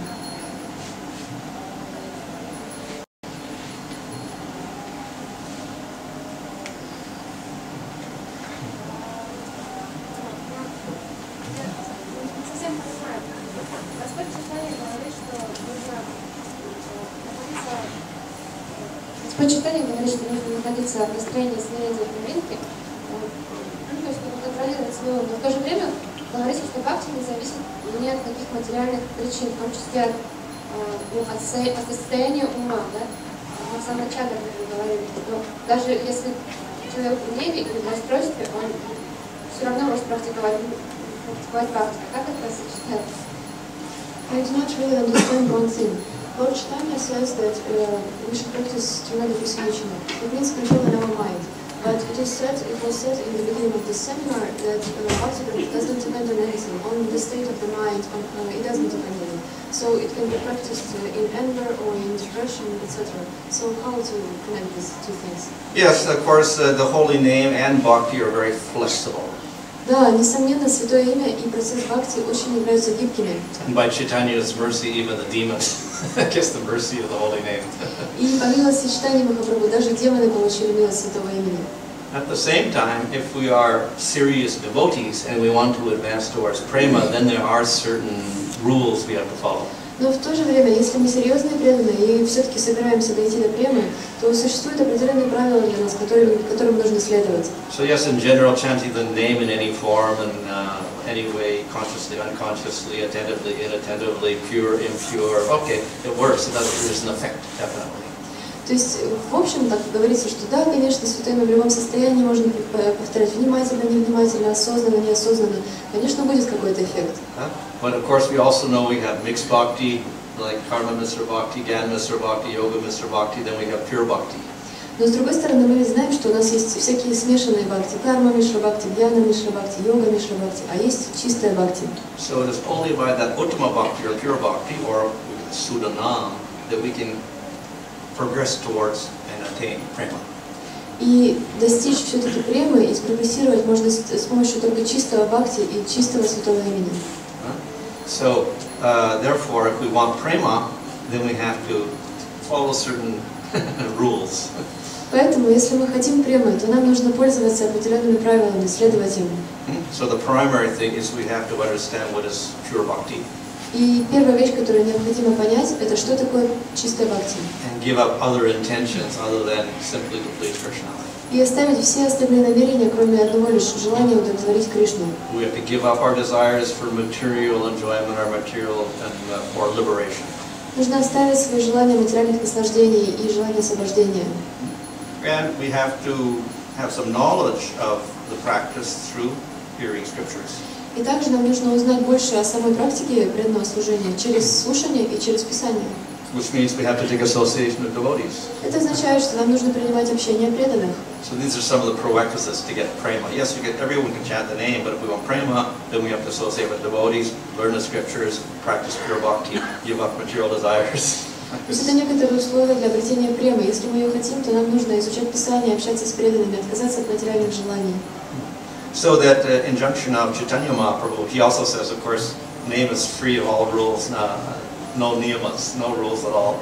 Почитание говорит, что нужно находиться в настроении смирения и примирения, то есть чтобы контролировать свой ум. Но в то же время говорится, что бхакти не зависит ни от каких материальных причин, в том числе от состояния ума. Да? Мы в самом начале об этом говорили. Но даже если человек в гневе или в расстройстве, он все равно может практиковать бхакти. Как это сочетается? I do not really understand one thing. Lord Chaitanya says that we should practice tremendous distinction. It means control in our mind. But it was said in the beginning of this seminar that bhakti doesn't depend on anything, on the state of the mind, it doesn't depend on it. So it can be practiced in anger or in depression, etc. So how to connect these two things? Yes, of course, the holy name and bhakti are very flexible. Да, несомненно, святое имя и процесс бхакти очень являются гибкими. And by Chaitanya's mercy, even the demons gets the mercy of the holy name. И по милости Чайтаньи Махапрабху даже демоны получили милость святого имени. At the same time, if we are serious devotees and we want to advance towards prema, then there are certain rules we have to follow. Но в то же время, если мы серьезные преданные и все-таки собираемся дойти до премы, то существуют определенные правила для нас, которым нужно следовать. So yes, in general, chanting the name in any form and any way, consciously, unconsciously, attentively, inattentively, pure, impure, okay, it works. There's an effect, definitely. То есть, в общем, так говорится, что да, конечно, святое имя в любом состоянии можно повторять внимательно, невнимательно, осознанно, неосознанно. Конечно, будет какой-то эффект. But of course, we also know we have mixed bhakti, like karma Mr. Bhakti, Gyan Mr. Bhakti, yoga Mr. Bhakti, then we have pure bhakti. Но с другой стороны, мы ведь знаем, что у нас есть всякие смешанные бхакти, карма Мишра Бхакти, Гьяна Мишра Бхакти, йога Мишра Бхакти, а есть чистая бхакти. So it is only by that uttama bhakti or pure bhakti or sudanam that we can progress towards and attain prema. И достичь все-таки премы и спрогрессировать можно с помощью только чистого бхакти и чистого святого имени. So, therefore, if we want prema, then we have to follow certain rules. Поэтому, если мы хотим премы, то нам нужно пользоваться определенными правилами, следовать им. So the primary thing is we have to understand what is pure bhakti. И первая вещь, которую необходимо понять, это что такое чистая бхакти. And give up other intentions other than simply to please Krishna. И оставить все остальные намерения, кроме одного лишь желания удовлетворить Кришну. We have to give up our desires for material enjoyment or material and for liberation. Нужно оставить свои желания материальных наслаждений и желания освобождения. And we have to have some knowledge of the practice through hearing scriptures. И также нам нужно узнать больше о самой практике преданного служения через слушание и через Писание. Which means we have to take association of devotees. Это означает, что нам нужно принимать общение преданных. So these are some of the prerequisites to get prema. Yes, everyone can chant the name, but if we want prema, then we have to associate with devotees, learn the scriptures, practice pure bhakti, give up material desires. То есть это некоторые условия для обретения премы. Если мы ее хотим, то нам нужно изучать Писание, общаться с преданными, отказаться от материальных желаний. So that injunction of Chaitanya Mahaprabhu, he also says, of course, name is free of all rules, no niyamas, no rules at all.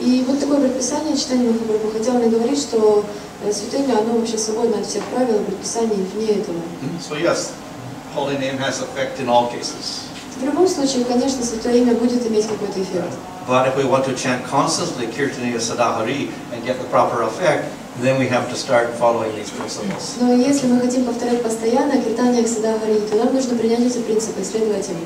И вот такое предписание Чайтаньи Махапрабху, хотя он и говорит, что святое имя, оно вообще свободно от всех правил, предписаний, вне этого. So yes, holy name has effect in all cases. В любом случае, конечно, святое имя будет иметь какой-то эффект. But if we want to chant constantly Kirtaniya Sadahari and get the proper effect, then we have to start following these principles. Но если мы хотим повторять постоянно Киртания Садахари, то нам нужно принять эти принципы, следовать им.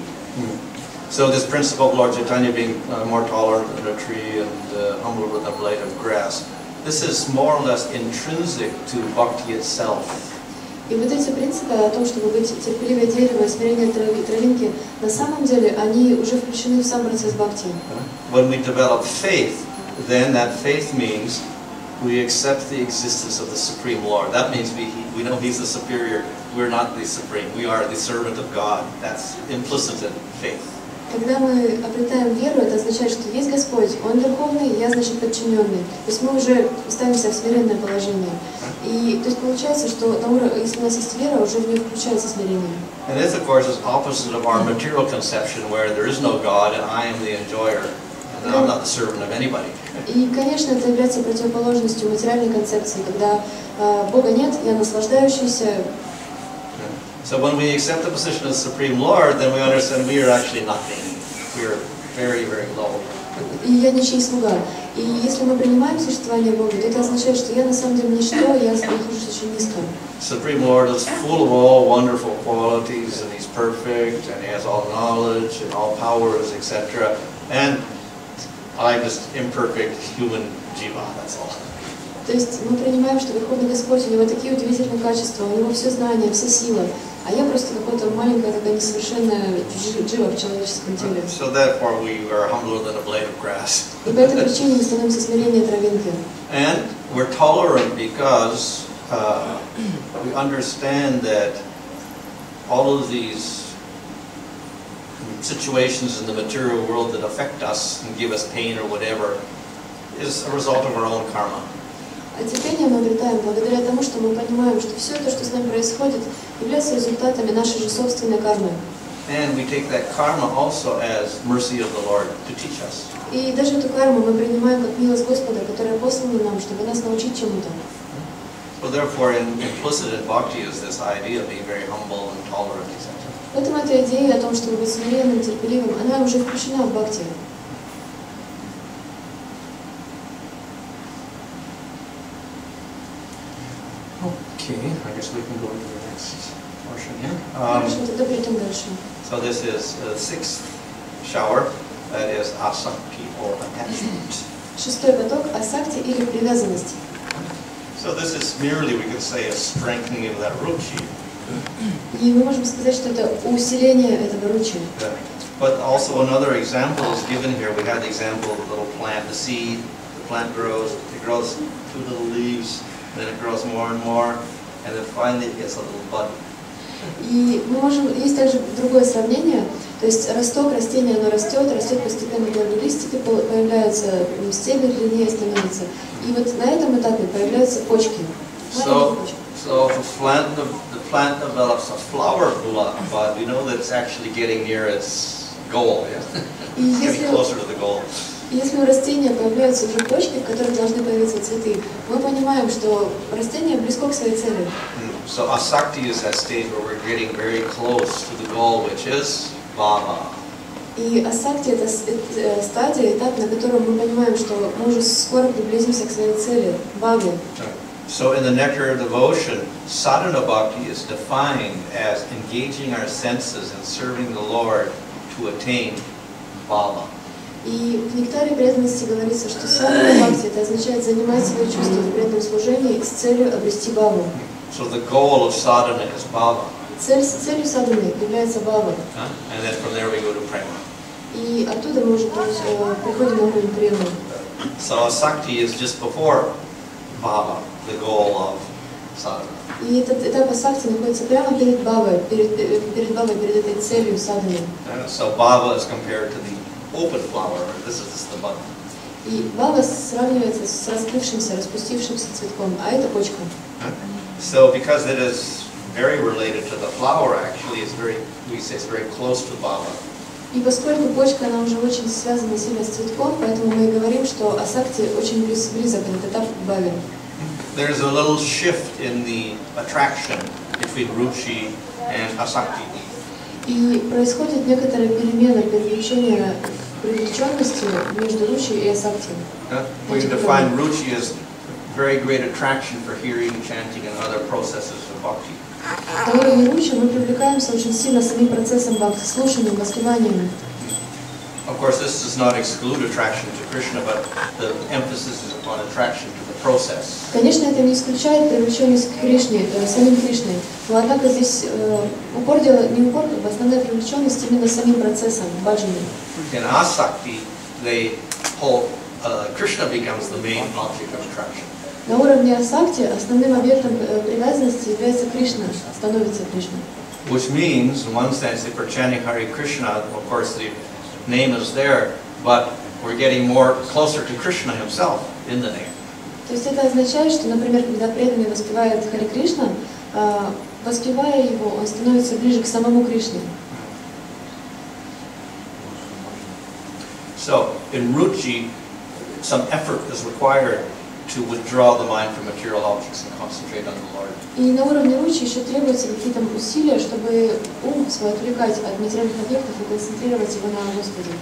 So this principle of Lord Chaitanya being more tolerant than a tree and humble with a blade of grass, this is more or less intrinsic to bhakti itself. И вот эти принципы о том, чтобы быть терпеливее дерева и смирение травинки, на самом деле они уже включены в сам процесс бхакти. When we develop faith, then that faith means we accept the existence of the Supreme Lord. That means we know He's the superior. We're not the supreme. We are the servant of God. That's implicit in faith. Когда мы обретаем веру, это означает, что есть Господь, Он верховный, я, значит, подчиненный. То есть мы уже ставимся в смиренное положение. И то есть получается, что на уровне, если у нас есть вера, уже в нее включается смирение. And this, of course, is opposite of our material conception, where there is no God and I am the enjoyer, and I'm not the servant of anybody. И, конечно, это является противоположностью материальной концепции, когда Бога нет, я наслаждающийся. So when we accept the position of the Supreme Lord, then we understand we are actually nothing. We are very, very low. И я ничей слуга. И если мы принимаем существование Бога, то это означает, что я на самом деле ничто, я нахожусь очень низко. Supreme Lord is full of all wonderful qualities, and He's perfect, and He has all knowledge and all powers, etc. And I'm just imperfect human jiva, that's all. То есть мы принимаем, что Верховный Господь, у Него такие удивительные качества, у Него все знания, вся сила, а я просто какое-то маленькое, такая несовершенная джива в человеческом теле. So therefore we are humbler than a blade of grass. И по этой причине мы становимся смиреннее травинки. And we're tolerant because we understand that all of these situations in the material world that affect us and give us pain or whatever is a result of our own karma. А терпение мы обретаем благодаря тому, что мы понимаем, что все то, что с нами происходит, является результатами нашей же собственной кармы. And we take that karma also as mercy of the Lord to teach us. И даже эту карму мы принимаем как милость Господа, которая послана нам, чтобы нас научить чему-то. So therefore, implicit in bhakti is this idea of being very humble and tolerant, etc. Поэтому эта идея о том, чтобы быть смиренным, терпеливым, она уже включена в бхакти. Okay, I guess we can go into the next portion here. Хорошо, тогда перейдем дальше. So this is the sixth shower, that is asakti or attachment. Шестой поток – асакти или привязанность. So this is merely, we could say, a strengthening of that ruchi. И мы можем сказать, что это усиление этого ручи. But also another example is given here. We had the example of the little plant, the seed. The plant grows, it grows two little leaves, then it grows more and more, and then finally it gets a little bud. И мы можем, есть также другое сравнение, то есть росток растения, оно растет постепенно, первые листики появляются, стебель длиннее становится. И вот на этом этапе появляются почки. So the plant develops a flower bud. We know that it's actually getting near its goal. Yeah? It's getting closer to the goal. Если у растения появляются уже почки, в которых должны появиться цветы, мы понимаем, что растение близко к своей цели. So asakti is that stage where we're getting very close to the goal, which is bhava. И асакти – это стадия, этап, на котором мы понимаем, что мы уже скоро приблизимся к своей цели, бхаве. So in the nectar of devotion, sadhana bhakti is defined as engaging our senses in serving the Lord to attain bhava. И в нектаре преданности говорится, что садхана бхакти – это означает занимать свои чувства в преданном служении с целью обрести бхаву. So the goal of sadhana is bhava. Целью садханы является бхава. And then from there we go to prema. И оттуда мы уже приходим на уровень премы. So asakti is just before bhava, the goal of sadhana. И этот этап асакти находится прямо перед бхавой, перед этой целью садханы. So bhava is compared to the open flower. This is just the bud. И бхава сравнивается с раскрывшимся, распустившимся цветком, а это почка. So because it is very related to the flower, actually, we say it's very close to bhava. И поскольку почка, она уже очень связана сильно с цветком, поэтому мы и говорим, что асакти очень близок этот этап к бхаве. There's a little shift in the attraction between ruchi and asakti. И происходит некоторая перемена, привлечение привлеченности между ручи и асакти. We define ruchi as very great attraction for hearing, chanting, and other processes of bhakti. На уровне ручи мы привлекаемся очень сильно самим процессом бхакти, слушанием, воспеванием. Of course, this does not exclude attraction to Krishna, but the emphasis is upon attraction to the process. Конечно, это не исключает привлеченность к Кришне, самим Кришной, но однако здесь основная привлеченность именно самим процессом, баджани. In asakti, Krishna becomes the main object of attraction. На уровне асакти основным объектом привязанности является Кришна, становится Кришна. Which means, in one sense, if we're chanting Hare Krishna, of course the name is there, but we're getting more closer to Krishna himself in the name. То есть это означает, что, например, когда преданный воспевает Харе Кришна, воспевая его, он становится ближе к самому Кришне. So, in ruchi, some effort is required to withdraw the mind from material objects and concentrate on the Lord. И на уровне ручи еще требуются какие-то усилия, чтобы ум свой отвлекать от материальных объектов и концентрировать его на Господе.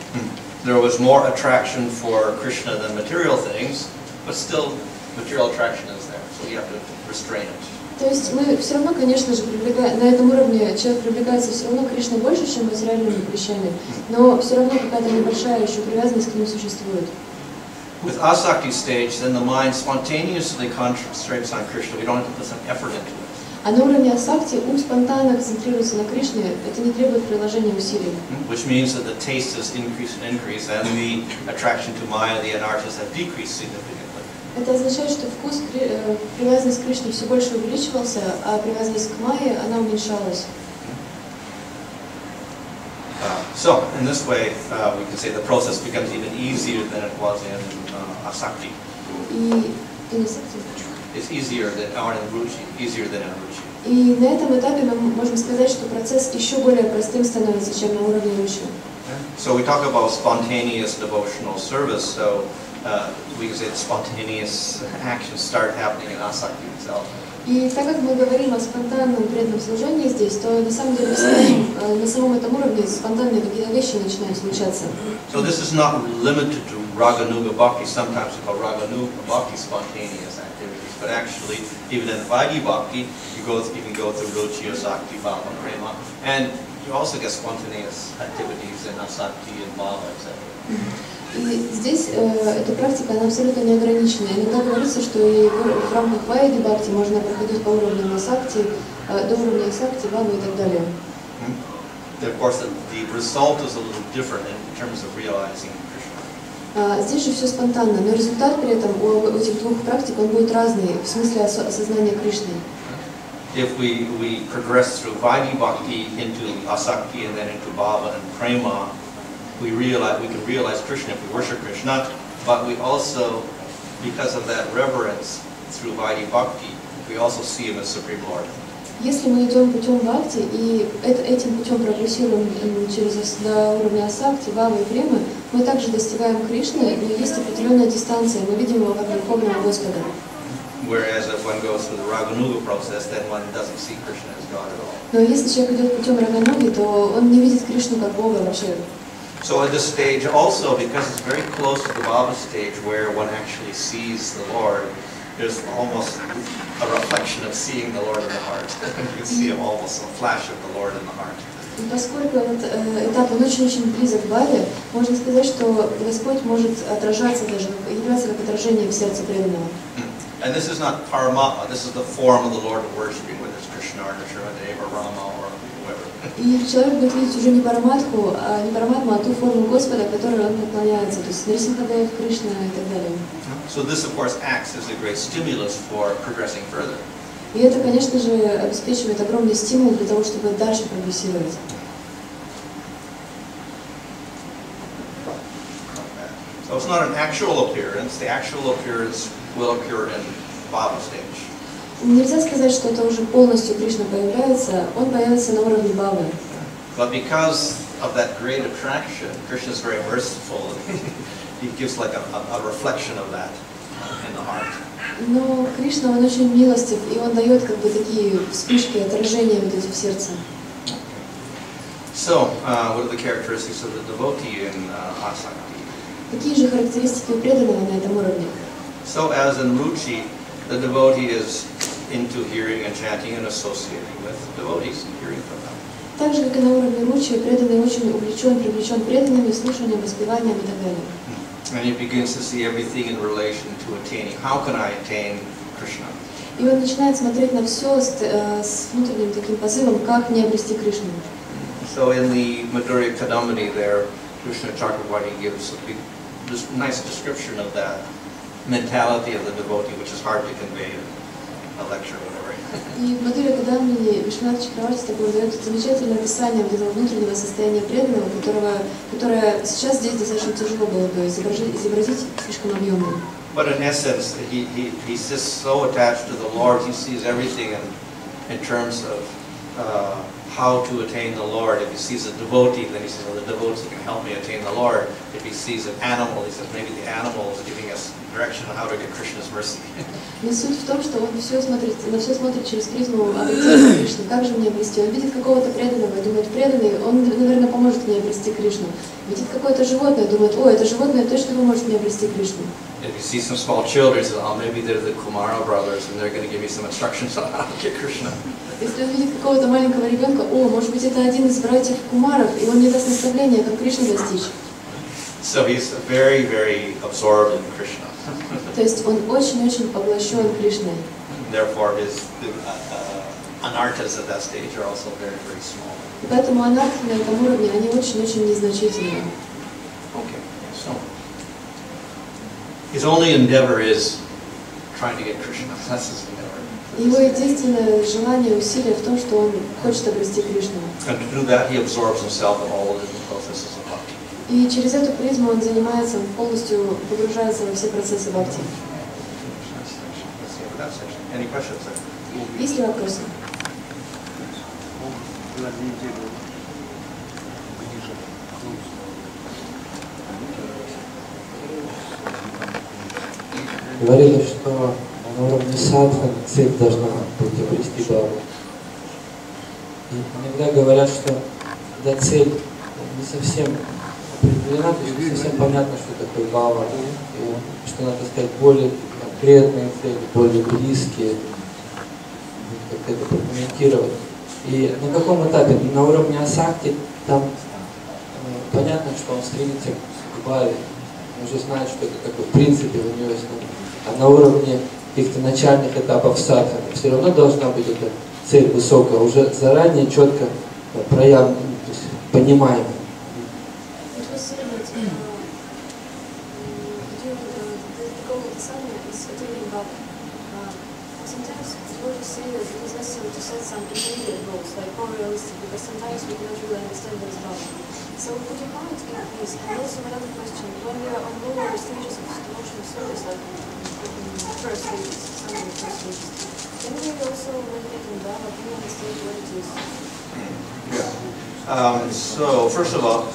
There was more attraction for Krishna than material things, but still material attraction is there, so you have to restrain it. То есть мы все равно, конечно же, на этом уровне человек привлекается все равно к Кришне больше, чем материальными вещами, но все равно какая-то небольшая еще привязанность к ним существует. With asakti stage, then the mind spontaneously concentrates on Krishna. We don't have to put some effort into it. А на уровне асакти ум спонтанно концентрируется на Кришне, это не требует приложения усилий. Which means that the taste has increased and increased, and the attraction to Maya, the anarthas, have decreased significantly. Это означает, что вкус, привязанность к Кришне все больше увеличивался, а привязанность к Майе, она уменьшалась. So, in this way, we can say the process becomes even easier than it was in asakti. It's easier than in ruchi. И на этом этапе мы можем сказать, что процесс еще более простым становится, чем на уровне ручи. So we talk about spontaneous devotional service, so we can say that spontaneous actions start happening in asakti itself. И так как мы говорим о спонтанном преданном служении здесь, то на самом деле на самом этом уровне спонтанные какие-то вещи начинают случаться. So this is not limited to raganuga bhakti. Sometimes we call raganuga bhakti spontaneous activities, but actually even in vaidhi bhakti, you can go through ruchi, asakti, bhava, prema, and you also get spontaneous activities in asakti and bhava, etc. И здесь эта практика, она абсолютно не ограничена. Иногда говорится, что и в рамках вайди бхакти можно проходить по уровню асакти, до уровня асакти, бхавы и так далее. Of course, the result is a little different in terms of realizing Krishna. Здесь же все спонтанно, но результат при этом у этих двух практик он будет разный в смысле осознания Кришны. If we progress through vaidhi bhakti into asakti and then into bhava and prema, we can realize Krishna if we worship Krishna, but we also, because of that reverence through vaidhi bhakti, we also see him as Supreme Lord. Если мы идем путем бхакти и этим путем прогрессируем до уровня асакти, бхавы и премы, мы также достигаем Кришны, но есть определенная дистанция, мы видим его как Верховного Господа. Whereas if one goes through the raganuga process, then one doesn't see Krishna as God at all. Но если человек идет путем рагануги, то он не видит Кришну как Бога вообще. So at this stage also, because it's very close to the bhava stage where one actually sees the Lord, there's almost a reflection of seeing the Lord in the heart. You can see him almost, a flash of the Lord in the heart. И поскольку этот этап, он очень-очень близок к бхаве, можно сказать, что Господь может отражаться даже, являться как отражение в сердце преданного. And this is not Paramatma, this is the form of the Lord we're worshiping, whether it's Krishna or Nrsimhadev or Rama or whoever. И человек будет видеть уже не Параматху, а ту форму Господа, которой он поклоняется, то есть Нрисимхадев, Кришна и так далее. So this, of course, acts as a great stimulus for progressing further. И это, конечно же, обеспечивает огромный стимул для того, чтобы дальше прогрессировать. So it's not an actual appearance. The actual appearance will occur in bhava stage. Нельзя сказать, что это уже полностью Кришна появляется, он появится на уровне бхавы. But because of that great attraction, Krishna is very merciful. He gives like a reflection of that in the heart. Но Кришна, он очень милостив, и он дает как бы такие вспышки, отражения вот эти в сердце. So, what are the characteristics of the devotee in asakti? Какие же характеристики у преданного на этом уровне? So, as in ruchi, the devotee is into hearing and chanting and associating with devotees and hearing from them. Так же, как и на уровне ручи, преданный очень привлечен преданными, слушанием, воспеванием и так далее. And he begins to see everything in relation to attaining. How can I attain Krishna? И он начинает смотреть на все с внутренним таким позывом, как мне обрести Кришну. So in the Mадhurya Kadambini there, Krishna Chakravarti gives this nice description of that mentality of the devotee, which is hard to convey in a lecture or whatever. И в Мадхурья Кадамбини Вишванатха Чакраварти такое дает замечательное описание вот этого внутреннего состояния преданного, которое сейчас здесь достаточно тяжело было бы изобразить слишком объемно. But in essence, he's just so attached to the Lord, he sees everything in terms of how to attain the Lord. If he sees a devotee, then he says, well, the devotee can help me attain the Lord. If he sees an animal, he says, maybe the animal is giving us direction on how to get Krishna's mercy. Но суть в том, что он на все смотрит через призму обретения Кришны. Как же мне обрести? Он видит какого-то преданного и думает, преданный, он, наверное, поможет мне обрести Кришну. Видит какое-то животное, думает, о, это животное точно поможет мне обрести Кришну. If you see some small children, he says, oh, maybe they're the Kumara brothers, and they're going to give me some instructions on how to get Krishna. Если он видит какого-то маленького ребенка, о, может быть, это один из братьев Кумаров, и он мне даст наставление, как Кришну достичь. So he's very, very absorbed in Krishna. То есть он очень-очень поглощен Кришной. Therefore, his anarthas at that stage are also very, very small. И поэтому анархи на этом уровне, они очень-очень незначительны. Okay, so his only endeavor is trying to get Krishna. That's his endeavor. Его единственное желание, усилие в том, что он хочет обрести Кришну. And to do that, he absorbs himself in all the different processes of bhakti. И через эту призму он занимается, полностью погружается во все процессы бхакти. Any questions, sir? Есть ли вопросы? Говорили, что на уровне садханы цель должна быть обрести бхаву. И иногда говорят, что когда цель не совсем определена, то есть не совсем понятно, что такое бхава, и что надо сказать более конкретные цели, более близкие, как это прокомментировать. И на каком этапе? На уровне асакти там понятно, что он стремится к бхаве, он уже знает, что это такое, в принципе, у него есть. А на уровне каких-то начальных этапов садханы все равно должна быть эта цель высокая, уже заранее четко проявлена, то есть понимаемая. So could you comment please? And also another question, when we are on lower stages of devotional service, like first stages, some of the first stages, can we also meditate on Bhava, can we understand what it is? Yeah. So first of all,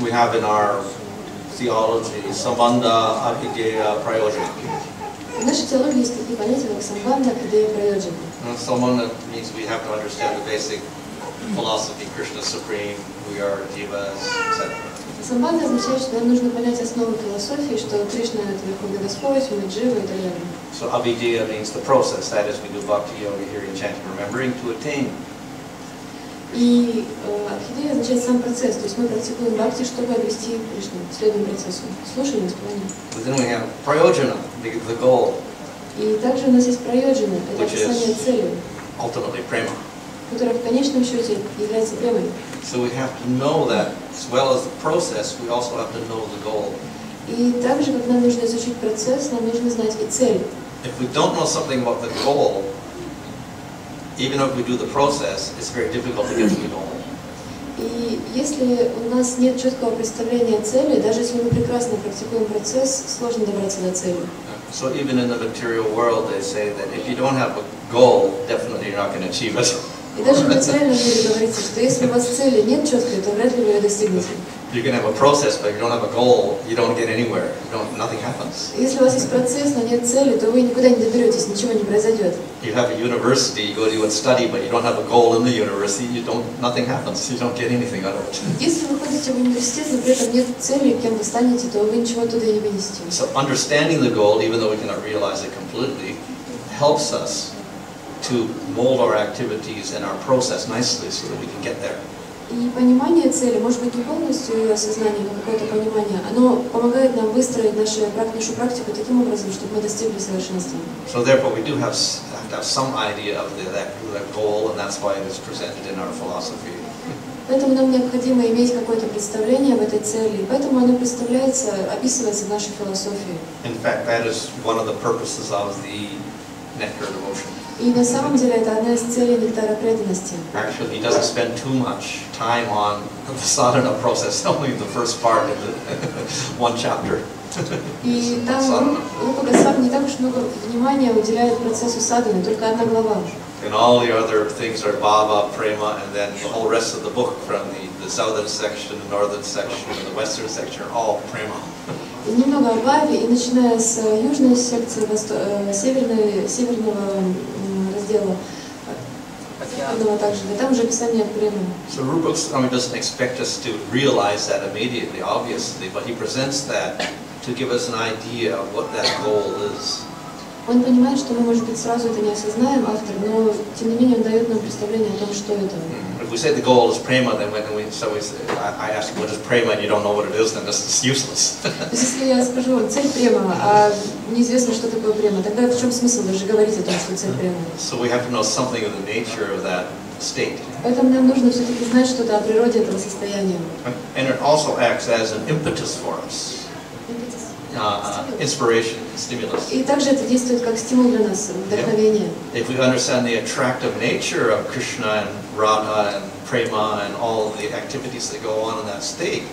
we have in our theology Sambandha, Abhideya, Prayojana. В нашей теологии есть такие понятия, как самбандха, абхидея, прайоджана. Sambandha means we have to understand the basic philosophy, Krishna supreme, we are jivas, etc. Самбандха означает, что нам нужно понять основу философии, что Кришна — это Верховный Господь, мы дживы и так далее. So Abhideya means the process, that is, we do bhakti yoga, hearing, chanting, remembering to attain. И абхидея означает сам процесс, то есть мы практикуем бхакти, чтобы обрести Кришну, следуем процессу, слушаем, исполняем. But then we have prayojana, the goal. И также у нас есть прайоджана, это описание цели, Ultimately prema. которая в конечном счете является премой. So we have to know that as well as the process, we also have to know the goal. И также, как нам нужно изучить процесс, нам нужно знать и цель. If we don't know something about the goal, even if we do the process, it's very difficult to get to the goal. И если у нас нет четкого представления цели, даже если мы прекрасно практикуем процесс, сложно добраться до цели. So even in the material world, they say that if you don't have a goal, definitely you're not going to achieve it. И даже в материальном мире говорится, что если у вас цели нет четкой, то вряд ли вы ее достигнете. You can have a process, but if you don't have a goal, you don't get anywhere. Nothing happens. Если у вас есть процесс, но нет цели, то вы никуда не доберетесь, ничего не произойдет. You have a university, you go to and study, but you don't have a goal in the university, nothing happens. You don't get anything out of it. Если вы ходите в университет, но при этом нет цели, кем вы станете, то вы ничего оттуда не вынесете. So understanding the goal, even though we cannot realize it completely, helps us to mold our activities and our process nicely so that we can get there. И понимание цели, может быть, не полностью ее осознание, но какое-то понимание, оно помогает нам выстроить нашу практику таким образом, чтобы мы достигли совершенства. So therefore, we do have to have some idea of that goal, and that's why it is presented in our philosophy. Поэтому нам необходимо иметь какое-то представление об этой цели, и поэтому оно представляется, описывается в нашей философии. In fact, that is one of the purposes of the nectar devotion. И на самом деле это одна из целей нектара преданности. Actually, he doesn't spend too much time on the sadhana process, only the first part of the one chapter. И там Рупа Госвами не так уж много внимания уделяет процессу садханы, только одна глава. And all the other things are bhava, prema, and then the whole rest of the book from the southern section, the northern section, and the western section are all prema. Немного о бхаве, и начиная с южной секции, северного раздела, также, там уже описание премы. So Rupa Swami doesn't expect us to realize that immediately, obviously, but he presents that to give us an idea of what that goal is. Он понимает, что мы, может быть, сразу это не осознаем, автор, но тем не менее он дает нам представление о том, что это. If we say the goal is prema, then when we say, I ask you what is prema and you don't know what it is, then it's useless. То есть, если я скажу цель према, а неизвестно, что такое према, тогда в чем смысл даже говорить о том, что цель према? So we have to know something of the nature of that state. Поэтому нам нужно все-таки знать что-то о природе этого состояния. And it also acts as an impetus for us. Inspiration, stimulus. И также это действует как стимул для нас, вдохновение. If we understand the attractive nature of Krishna and Radha and Prema and all of the activities that go on in that state,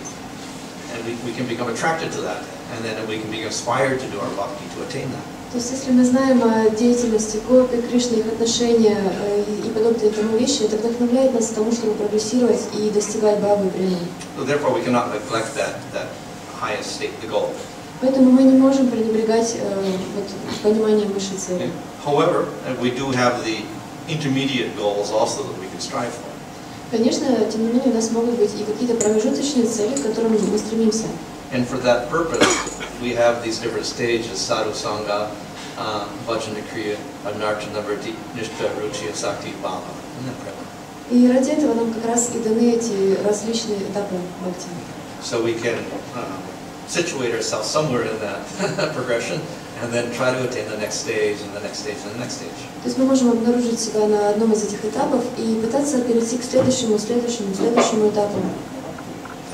and we can become attracted to that, and then we can be inspired to do our bhakti to attain that. То есть, если мы знаем о деятельности Гопи, Кришны, их отношения и подобные этому вещи, это вдохновляет нас к тому, чтобы прогрессировать и достигать бхавы и према. So therefore, we cannot neglect that highest state, the goal. Поэтому мы не можем пренебрегать пониманием высшей цели. However, we do have the intermediate goals also that we can strive for. Конечно, тем не менее, у нас могут быть и какие-то промежуточные цели, к которым мы стремимся. And for that purpose, we have these different stages: sadhu sangha, bhajana kriya, anartana vritti, nishtha ruchi, sakti bhava. И ради этого нам как раз и даны эти различные этапы бхакти. So we can situate ourselves somewhere in that progression, and then try to attain the next stage, and the next stage, and the next stage. То есть мы можем обнаружить себя на одном из этих этапов и пытаться перейти к следующему этапу.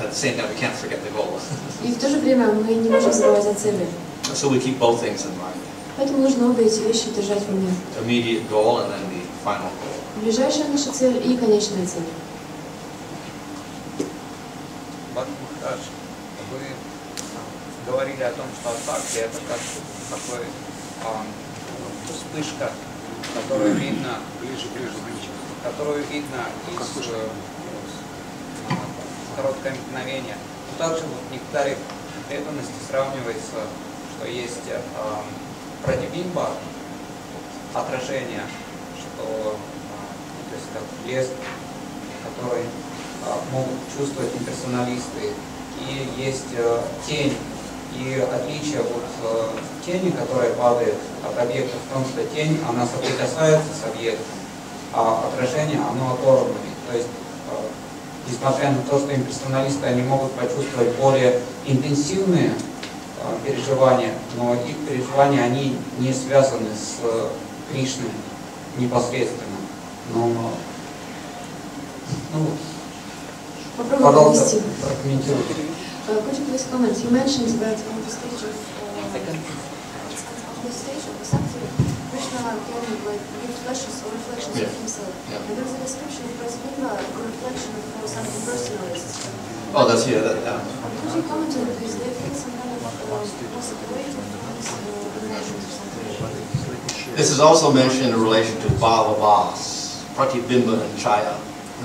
At the same time, we can't forget the goal. И в то же время мы не можем забывать о цели. So we keep both things in mind. Поэтому нужно обе эти вещи держать в уме. Immediate goal and then the final goal. Ближайшая наша цель и конечная цель. Вы говорили о том, что бхакти это как такой вспышка, которую видно из короткое мгновение. Но также в нектаре преданности сравнивается, что есть пратибимба, отражение, что то есть как блеск, который могут чувствовать имперсоналисты, и есть тень. И отличие от тени, которая падает от объекта, в том, что тень, она соприкасается с объектом, а отражение, оно оторвано. То есть, несмотря на то, что имперсоналисты, они могут почувствовать более интенсивные переживания, но их переживания, они не связаны с Кришной непосредственно. Но, пожалуйста, прокомментируйте. Could you please comment? You mentioned that on the stage of Bhakti, Krishna can give flashes or reflections of himself. And there is a description of Pratibimba, a reflection of something personalized. Oh, that's yeah. Could you comment on this? Do you feel some kind of possibility of these relations or something? This is also mentioned in relation to Bhavavas, Pratibimba and Chaya.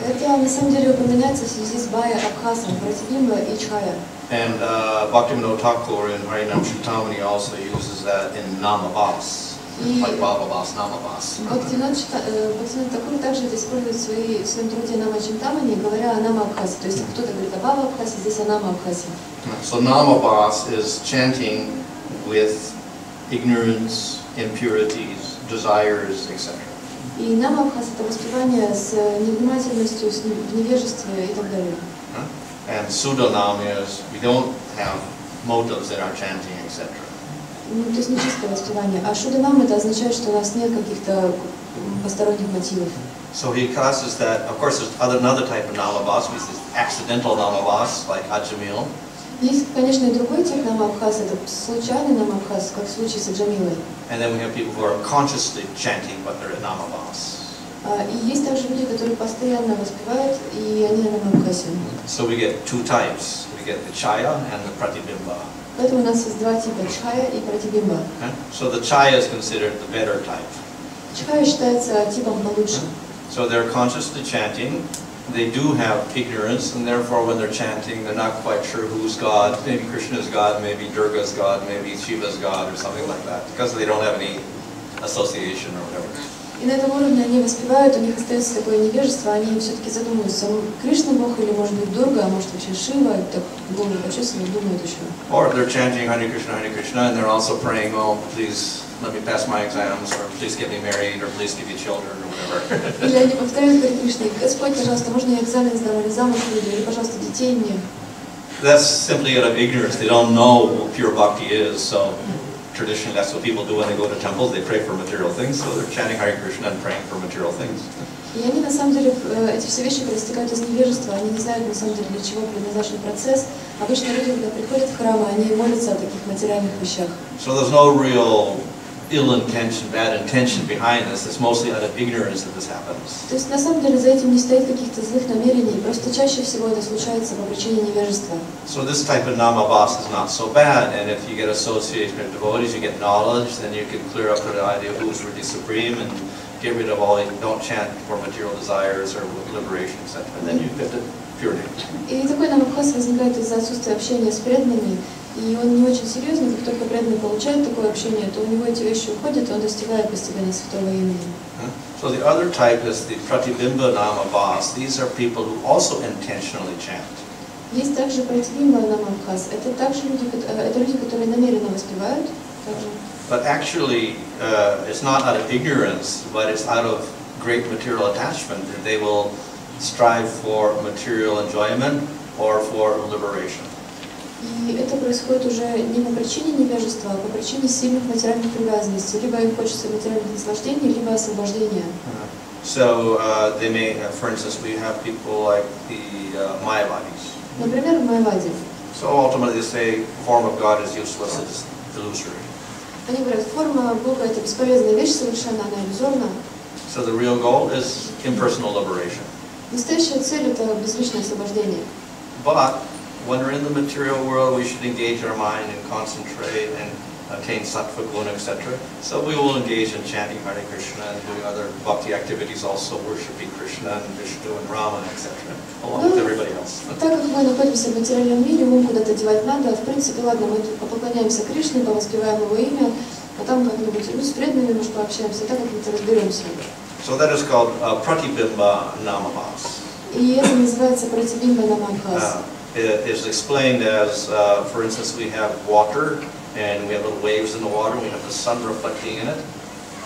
Это на самом деле упоминается в связи с Бая Абхасом, Пратибимба и Чая. And Bhaktivinoda Thakur in Harinam Chitamani also uses that in Namavas, like Bhavavas, Namavas. Бхактивиданта Тхакур также это использует в своем труде Нама Чинтамани, говоря о Нама Абхасе. То есть кто-то говорит о Бхава Абхасе, здесь о Нама Абхасе. So Namavas is chanting with ignorance, impurities, desires, etc. И Нама Абхас это воспевание с невнимательностью, с невежеством и так далее. And Sudanam is we don't have motives in our chanting, etc. То есть не чистое воспевание. А Шуданам это означает, что у нас нет каких-то посторонних мотивов. So he classes that. Of course, there's another type of namavas, which is accidental namavas, like Ajamil. Есть, конечно, и другой тип Нама Абхас, это случайный Нама Абхас, как в случае с Аджамилой. And then we have people who are consciously chanting, but they're in namavas. И есть также люди, которые постоянно воспевают, и они на Нама Абхасе. So we get two types. We get the Chaya and the Pratibimba. Поэтому у нас есть два типа, Чхая и Пратибимба. So the Chaya is considered the better type. Чхая считается типом получше. So they're consciously chanting. They do have ignorance, and therefore when they're chanting, they're not quite sure who's God. Maybe Krishna's God, maybe Durga's God, maybe Shiva's God, or something like that, because they don't have any association or whatever. И на этом уровне они воспевают, у них остается такое невежество, они все-таки задумываются, Кришна Бог или может быть Дурга, а может вообще Шива, так глубже почувствовали, думают еще. Or they're chanting Hare Krishna, and they're also praying, oh, please let me pass my exams, or please get me married, or please give me children, or whatever. Или они повторяют Харе Кришне, Господь, пожалуйста, можно я экзамен сдам, или замуж выйду, или, пожалуйста, детей мне. That's simply out of ignorance. They don't know what pure bhakti is, so traditionally that's what people do when they go to temples. They pray for material things, so they're chanting Hare Krishna and praying for material things. И они на самом деле, эти все вещи проистекают из невежества, они не знают на самом деле, для чего предназначен процесс. Обычно люди, когда приходят в храм, они молятся о таких материальных вещах. So there's no real ill intention, bad intention behind this. It's mostly out of ignorance that this happens. То есть на самом деле за этим не стоит каких-то злых намерений, просто чаще всего это случается по причине невежества. So this type of namabhas is not so bad, and if you get association with devotees, you get knowledge, then you can clear up the idea of who's really supreme and get rid of all, don't chant for material desires or liberation, etc. And then you get the purity. И такой намабхас возникает из-за отсутствия общения с преданными, и он не очень серьезный, как только преданный получает такое общение, то у него эти вещи уходят, и он достигает постепенно святого имени. So the other type is the pratibimba namabhas. These are people who also intentionally chant. Есть также пратибимба намабхас. Это также люди, которые намеренно воспевают. But actually, it's not out of ignorance, but it's out of great material attachment. They will strive for material enjoyment or for liberation. И это происходит уже не по причине невежества, а по причине сильных материальных привязанностей. Либо им хочется материальных наслаждений, либо освобождения. So they may, for instance, we have people like the Mayavadis. Например, в Майаваде. So ultimately they say form of God is useless, it's illusory. Они говорят, форма Бога это бесполезная вещь совершенно, она иллюзорна. So the real goal is impersonal liberation. Настоящая цель это безличное освобождение. But when we're in the material world, we should engage our mind and concentrate and attain sattva guna, etc. So we will engage in chanting Hare Krishna and doing other bhakti activities, also worshiping Krishna and Vishnu and Rama, etc. along with everybody else. Так как мы находимся в материальном мире, ум куда-то девать надо, в принципе, ладно, мы тут поклоняемся Кришне, повоспеваем его имя, а там как-нибудь с преданными, может, пообщаемся, так как-то разберемся. So that is called pratibimba namabhas. И это называется пратибимба намабхас. It is explained as, for instance, we have water, and we have little waves in the water, and we have the sun reflecting in it.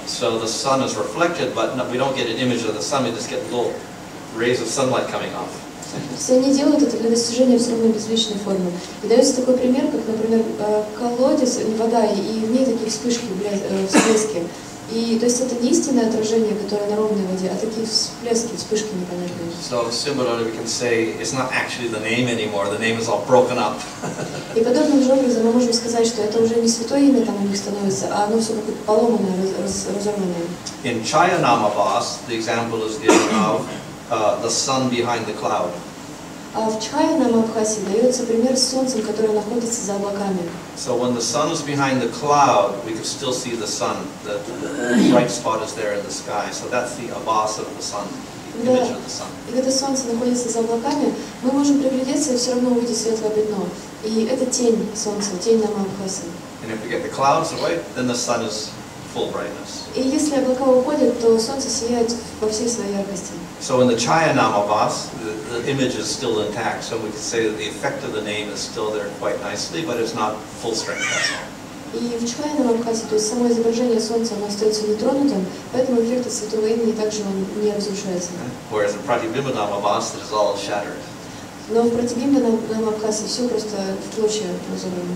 So the sun is reflected, but we don't get an image of the sun, we just get little rays of sunlight coming off. Все они делают это для достижения все равно безличной формы. И дается такой пример, как, например, колодец, вода, и в ней такие вспышки, всплески. И то есть это не истинное отражение, которое на ровной воде, а такие всплески, вспышки непонятные. So similarly, we can say it's not actually the name anymore. The name is all broken up. И подобным же образом мы можем сказать, что это уже не святое имя там у них становится, а оно все какое-то поломанное, разорванное. In Chaya Namabhas, the example is given of the sun behind the cloud. А в Чхая Намабхасе дается пример с солнцем, которое находится за облаками. So when the sun is behind the cloud, we can still see the sun. The bright spot is there in the sky. So that's the abhas of the sun, the image of the sun. И когда солнце находится за облаками, мы можем приглядеться и все равно увидеть светлое пятно. И это тень солнца, тень Намабхаса. And if we get the clouds away, then the sun is full brightness. И если облака уходят, то солнце сияет во всей своей яркости. So in the Chaya Namabhas, the image is still intact. So we can say that the effect of the name is still there quite nicely, but it's not full strength. That's all. И в Чхая Намабхасе, то есть само изображение солнца, оно остается нетронутым, поэтому эффект от святого имени также он не разрушается. Whereas in Pratibimba Namabhas, it is all shattered. Но в Пратибимба Намабхасе все просто в клочья разорвано.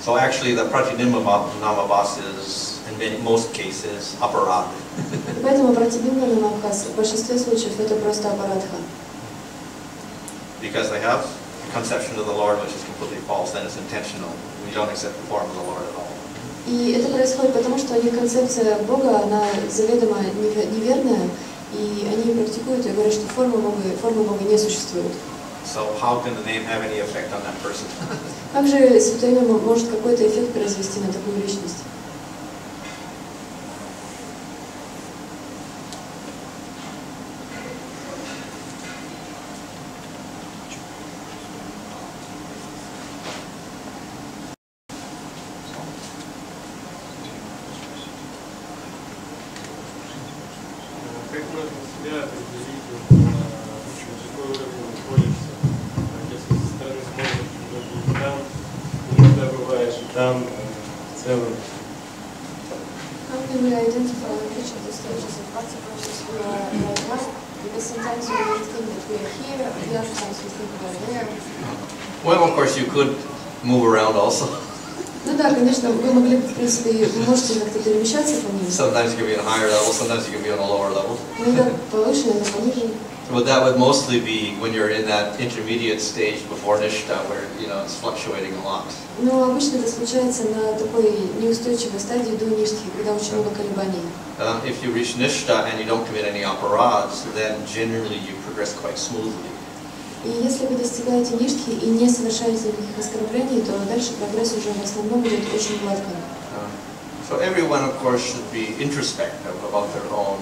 So actually, the Pratibimba Namabhas is, in most cases, aparad. Поэтому Пратибимба Намабхас в большинстве случаев это просто апарадха. Because they have a conception of the Lord which is completely false, and it's intentional. We don't accept the form of the Lord at all. И это происходит потому, что у них концепция Бога, она заведомо неверная, и они практикуют и говорят, что формы Бога не существует. So how can the name have any effect on that person? Как же святое имя может какой-то эффект произвести на такую личность? можно себя определить, какой уровень находишься. Если со стороны смотришь, там иногда бываешь, и там в целом. How can we identify which of the stages of bhakti process we are right now? Because sometimes we think that we are here, and the other times we think we are there. Well, of course, you could move around also. Ну да, конечно, вы могли бы, в принципе, вы можете как-то перемещаться по ним. Sometimes you can be on a higher level, sometimes you can be on a lower level. Иногда повыше, иногда пониже. But that would mostly be when you're in that intermediate stage before Nishta, where it's fluctuating a lot. Но обычно это случается на такой неустойчивой стадии до ништхи, когда очень много колебаний. If you reach Nishta and you don't commit any aparads, then generally you progress quite smoothly. И если вы достигаете ништхи и не совершаете никаких оскорблений, то дальше прогресс уже в основном идет очень гладко. So everyone, of course, should be introspective about their own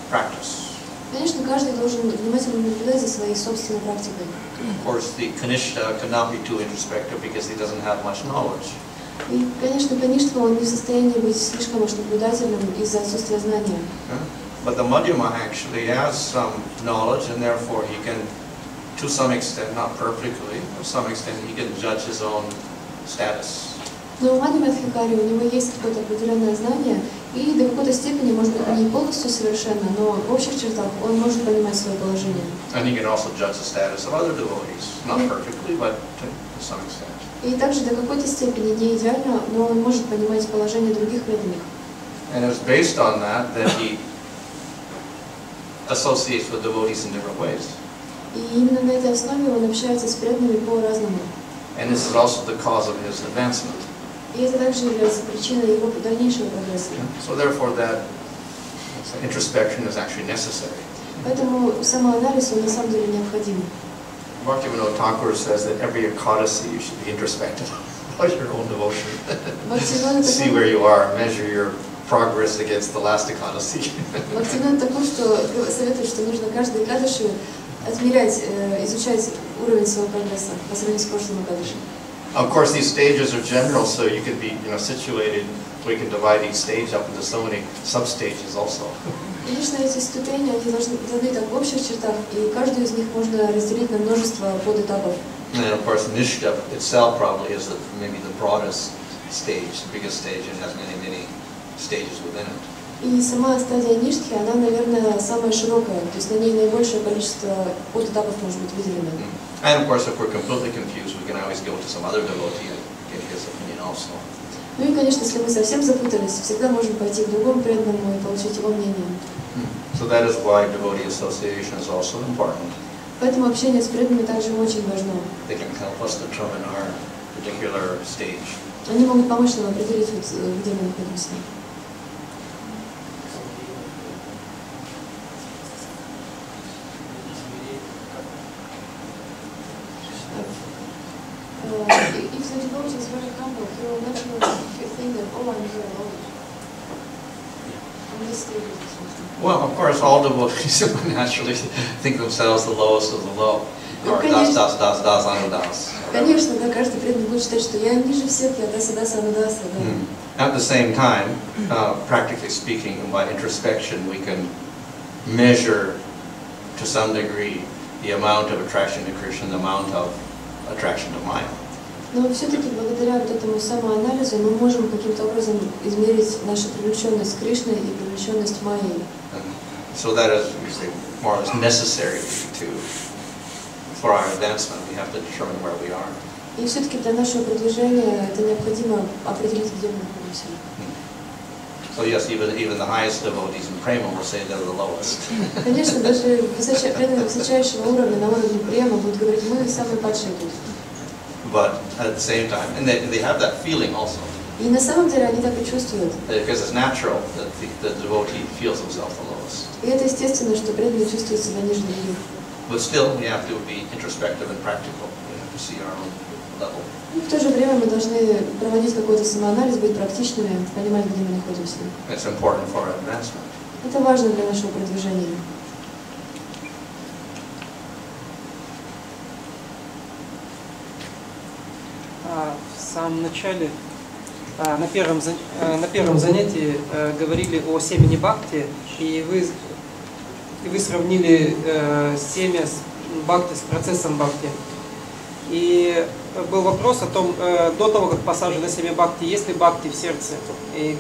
practice. Конечно, каждый должен внимательно наблюдать за своей собственной практикой. Of course, the Kanishta cannot be too introspective because he doesn't have much knowledge. И, конечно, Каништха, он не в состоянии быть слишком уж наблюдательным из-за отсутствия знания. But the Madhyama actually has some knowledge, and therefore he can, to some extent, not perfectly, to some extent, he can judge his own status. Но у Мадхьямадхикари у него есть какое-то определенное знание, и до какой-то степени, может быть, не полностью совершенно, но в общих чертах он может понимать свое положение. And he can also judge the status of other devotees, not perfectly, but to some extent. И также до какой-то степени не идеально, но он может понимать положение других преданных. And it's based on that he associates with devotees in different ways. И именно на этой основе он общается с преданными по-разному. And this is also the cause of his advancement. И это также является причиной его дальнейшего прогресса. So therefore that introspection is actually necessary. Поэтому самоанализ, он на самом деле необходим. Bhaktivinoda Thakur says that every Ekadasi you should be introspective about your own devotion. See where you are, measure your progress against the last Ekadasi. Бхактиведанта Тхакур советует, что нужно каждый Экадаши отмерять, изучать уровень своего прогресса по сравнению с прошлым Экадаши. Of course, these stages are general, so you can be, situated. We can divide each stage up into so many sub-stages also. Конечно, эти ступени, они должны так в общих чертах, и каждую из них можно разделить на множество подэтапов. And of course, Nishta itself probably is maybe the broadest stage, the biggest stage, and has many stages within it. И сама стадия Ништхи, она, наверное, самая широкая, то есть на ней наибольшее количество подэтапов может быть выделено. And of course, if we're completely confused, we can always go to some other devotee and get his opinion also. Ну и, конечно, если мы совсем запутались, всегда можем пойти к другому преданному и получить его мнение. So that is why devotee association is also important. Поэтому общение с преданными также очень важно. They can help us determine our particular stage. Они могут помочь нам определить, где мы находимся. If the devotee is very humble, he will naturally think that, oh, I'm here alone. On this stage of something. Well, of course, all devotees naturally think themselves the lowest of the low. Or das, anudas. Конечно, да, каждый преданный будет считать, что я ниже всех, я даса, анудаса, да. At the same time, practically speaking, by introspection, we can measure to some degree the amount of attraction to Krishna, the amount of attraction to Maya. Но все-таки благодаря вот этому самоанализу мы можем каким-то образом измерить нашу привлеченность к Кришне и привлеченность Майей. So that is, we say, more or less necessary for our advancement. We have to determine where we are. И все-таки для нашего продвижения это необходимо определить, где мы находимся. So yes, even the highest devotees in prema will say they're the lowest. Конечно, даже преданные высочайшего уровня, на уровне према, будут говорить, мы самые падшие тут. But at the same time, and they have that feeling also. И на самом деле они так и чувствуют. Because it's natural that the devotee feels himself the lowest. И это естественно, что преданные чувствуют себя ниже других. But still, we have to be introspective and practical. We have to see our own level. В то же время мы должны проводить какой-то самоанализ, быть практичными, понимать, где мы находимся. It's important for our advancement. Это важно для нашего продвижения. В самом начале, на первом занятии говорили о семени бхакти, и вы вы сравнили семя бхакти с процессом бхакти. И был вопрос о том, до того, как посажено семя бхакти, есть ли бхакти в сердце. И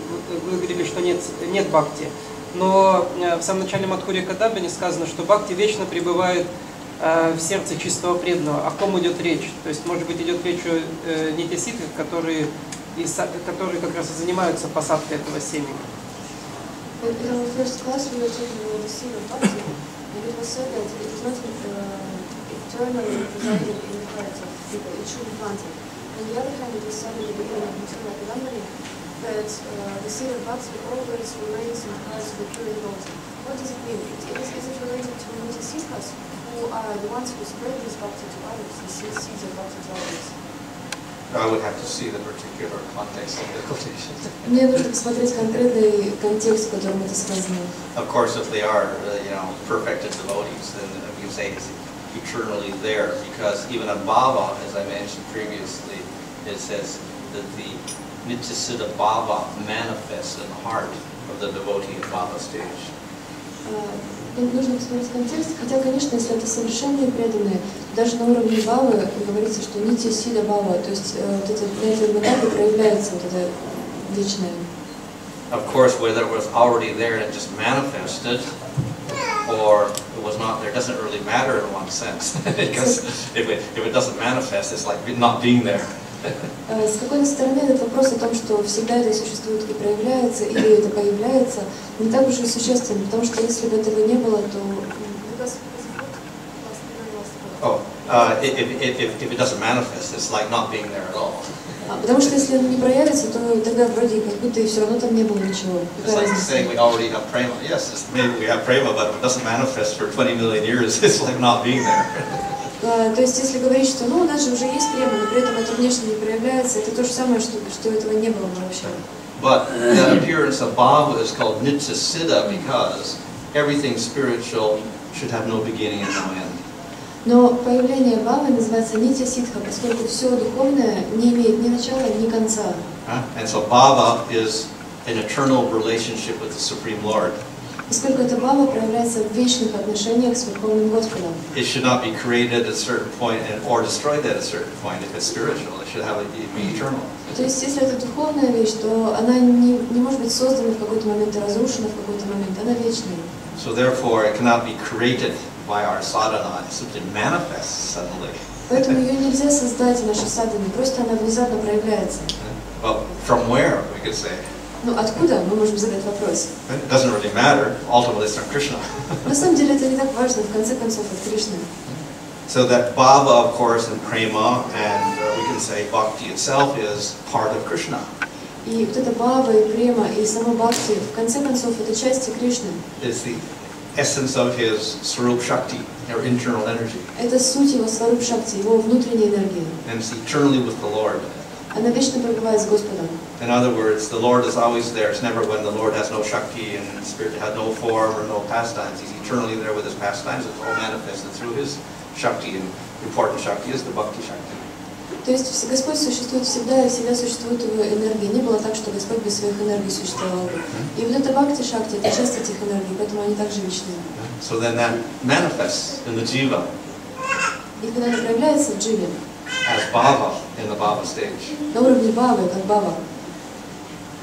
вы говорили, что нет бхакти. Но в самом начале Мадхурья Кадамбини сказано, что бхакти вечно пребывает в сердце чистого преданного. О ком идет речь? То есть, может быть, идет речь о нитясидхах, которые как раз и занимаются посадкой этого семени. That the seed of bhakti always remains in the hearts of the pure devotees. What does it mean? Is it related to nityasidhas, who are the ones who spread this bhakti to others, the seeds of bhakti to others? I would have to see the particular context of the quotation. Мне нужно посмотреть конкретный контекст, в котором это сказано. Of course, if they are, perfected devotees, then you say it's eternally there, because even a bhava, as I mentioned previously, it says that the Nityasiddha bhava manifests in the heart of the devotee in bhava stage. Нужно посмотреть контекст, хотя, конечно, если это совершенные преданные, даже на уровне бхавы говорится, что нитья-сида бхава, то есть на этом этапе проявляется вот это вечное. Of course, whether it was already there and just manifested, or it was not there, doesn't really matter in one sense, because if it doesn't manifest, it's like not being there. С какой-то стороны этот вопрос о том, что всегда это существует и проявляется, или это появляется, не так уж и существенно, потому что если бы этого не было, то... If it doesn't manifest, it's like not being there at all. Потому что если он не проявится, то тогда вроде как будто и все равно там не было ничего. It's like saying we already have prema. Yes, maybe we have prema, but if it doesn't manifest for 20 million years, it's like not being there. То есть, если говорить, что у нас же уже есть према, но при этом это внешне не проявляется, это то же самое, что этого не было вообще. But the appearance of bhava is called nityasiddha because everything spiritual should have no beginning and no end. Но появление бхавы называется нитья-сидха, поскольку все духовное не имеет ни начала, ни конца. And so bhava is an eternal relationship with the Supreme Lord. Поскольку эта бхава проявляется в вечных отношениях с Верховным Господом. It should not be created at a certain point or destroyed at a certain point if it's spiritual. It should be eternal. То есть, если это духовная вещь, то она не может быть создана в какой-то момент и разрушена в какой-то момент. Она вечная. So therefore, it cannot be created by our sadhana. It simply manifests suddenly. Поэтому ее нельзя создать нашей садханой, просто она внезапно проявляется. Well, from where, we could say? Ну, откуда? Мы можем задать вопрос. It doesn't really matter. Ultimately, it's from Krishna. На самом деле это не так важно, в конце концов, от Кришны. So that bhava, of course, and prema, and we can say bhakti itself is part of Krishna. И вот эта бхава, и према, и сама бхакти, в конце концов, это части Кришны. It's the essence of his swarup shakti, or internal energy. Это суть его сваруп шакти, его внутренней энергии. And it's eternally with the Lord. Она вечно пребывает с Господом. In other words, the Lord is always there. It's never when the Lord has no shakti and spirit has no form or no pastimes. He's eternally there with his pastimes. It's all manifested through his shakti, and important shakti is the bhakti shakti. То есть Господь существует всегда, и всегда существует его энергия. Не было так, что Господь без своих энергий существовал бы. И вот эта бхакти шакти, это часть этих энергий, поэтому они также вечны. So then that manifests in the jiva. И когда она проявляется в дживе, as bhava in the bhava stage. На уровне бхавы, как бхава.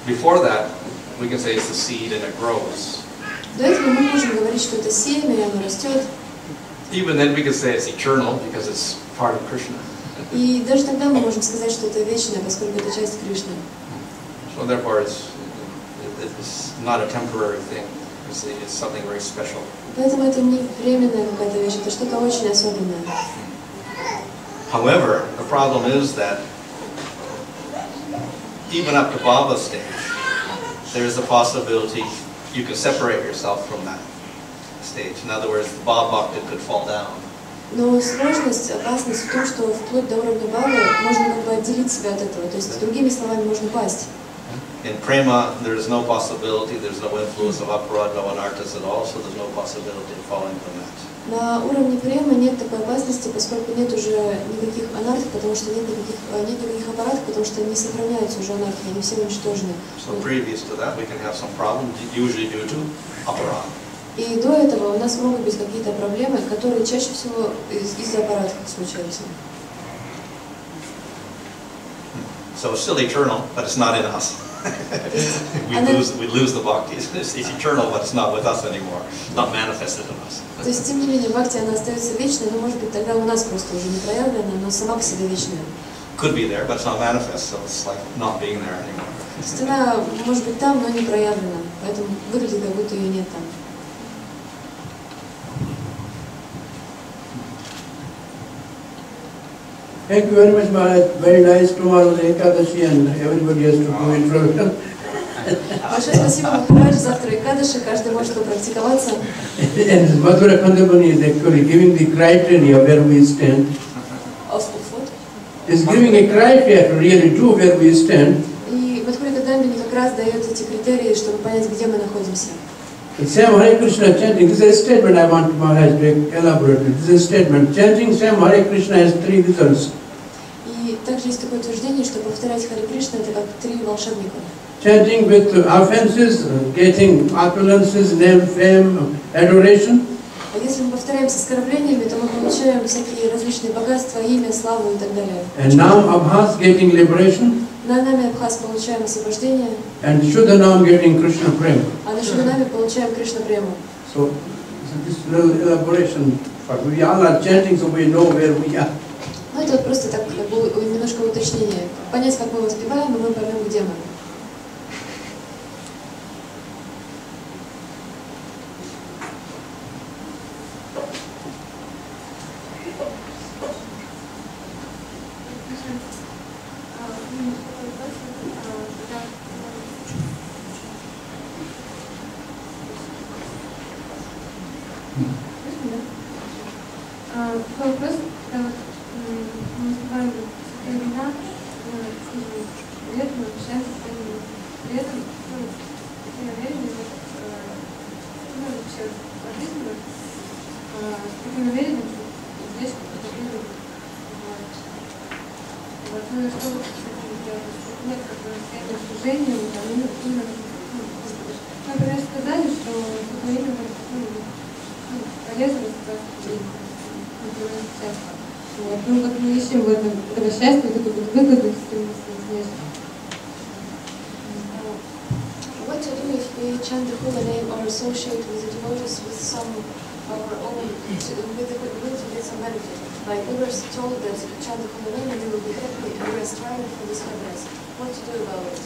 Before that, we can say it's the seed and it grows. До этого мы можем говорить, что это семя, и оно растет. Even then we can say it's eternal because it's part of Krishna. И даже тогда мы можем сказать, что это вечное, поскольку это часть Кришны. So therefore it's not a temporary thing. It's something very special. Поэтому это не временная какая-то вещь, это что-то очень особенное. However, the problem is that even up to bhava stage, there is a possibility you can separate yourself from that stage. In other words, the bhava bhakti could fall down. Но сложность, опасность в том, что вплоть до уровня бхавы можно как бы отделить себя от этого. То есть, другими словами, можно пасть. In prema, there is no possibility, there's no influence of aparad, no anarthas at all, so there's no possibility of falling from that. На уровне према нет такой опасности, поскольку нет уже никаких анархов, потому что нет никаких аппаратов, потому что не сохраняются уже анархии, они все уничтожены. So previous to that, we can have some problems, usually due to aparad. И до этого этого у нас могут быть какие-то проблемы, которые чаще всего из-за аппарата случаются. So it's still eternal, but it's not in us. we lose the bhakti. It's eternal, but it's not with us anymore. It's not manifested in us. То есть, тем не менее, бхакти, она остается вечной, но, может быть, тогда у нас просто уже не проявлена, но сама по себе вечная. Could be there, but it's not manifest, so it's like not being there anymore. То есть она может быть там, но не проявлена, поэтому выглядит, как будто ее нет там. Thank you very much, Maharaj. Very nice. Tomorrow is Ekadashi and everybody has to do introduction. Большое спасибо, Махарадж. Завтра Экадаши, каждый может попрактиковаться. And Mадхурья Кадамбини is actually giving the criteria where we stand. Is giving a criteria to really do where we stand. И Мадхурья Кадамбини как раз дает эти критерии, чтобы понять, где мы находимся. Sam Hare Krishna chanting, this is a statement I want Maharaj to elaborate. This is a statement. Chanting Sam Hare Krishna has 3 results. И также есть такое утверждение, что повторять Харе Кришна это как 3 волшебника. Chanting with offenses, getting opulences, name, fame, adoration. А если мы повторяем с оскорблениями, то мы получаем всякие различные богатства, имя, славу и так далее. And Nam Abhas getting liberation. На наме Абхаз получаем освобождение. And Shuddhanam getting Krishna Prema. А на Шуданаме получаем Кришна Прему. So this little elaboration, but we all are chanting, so we know where we are. Ну это вот просто так немножко уточнение. Понять, как мы воспеваем, и мы поймем, где мы. Вопрос, когда вот мы называем времена, скажем, при этом мы общаемся с ними, при этом, такое намерение, вообще по жизни, такое намерение, что здесь поступил. Вот, ну и что вы хотите делать? Нет, как бы, это служение, там, именно, например, сказали, что такое имя, полезно рассказать. Вот. Ну, как мы ищем в этом счастье, вот эту вот выгоду, стремимся здесь. What to do if we chant the holy name or associate with the devotees with some of our own, with the will to get some benefit? Like we were told that if you chant the holy name and you will be happy, and we are striving for this happiness. What to do about it?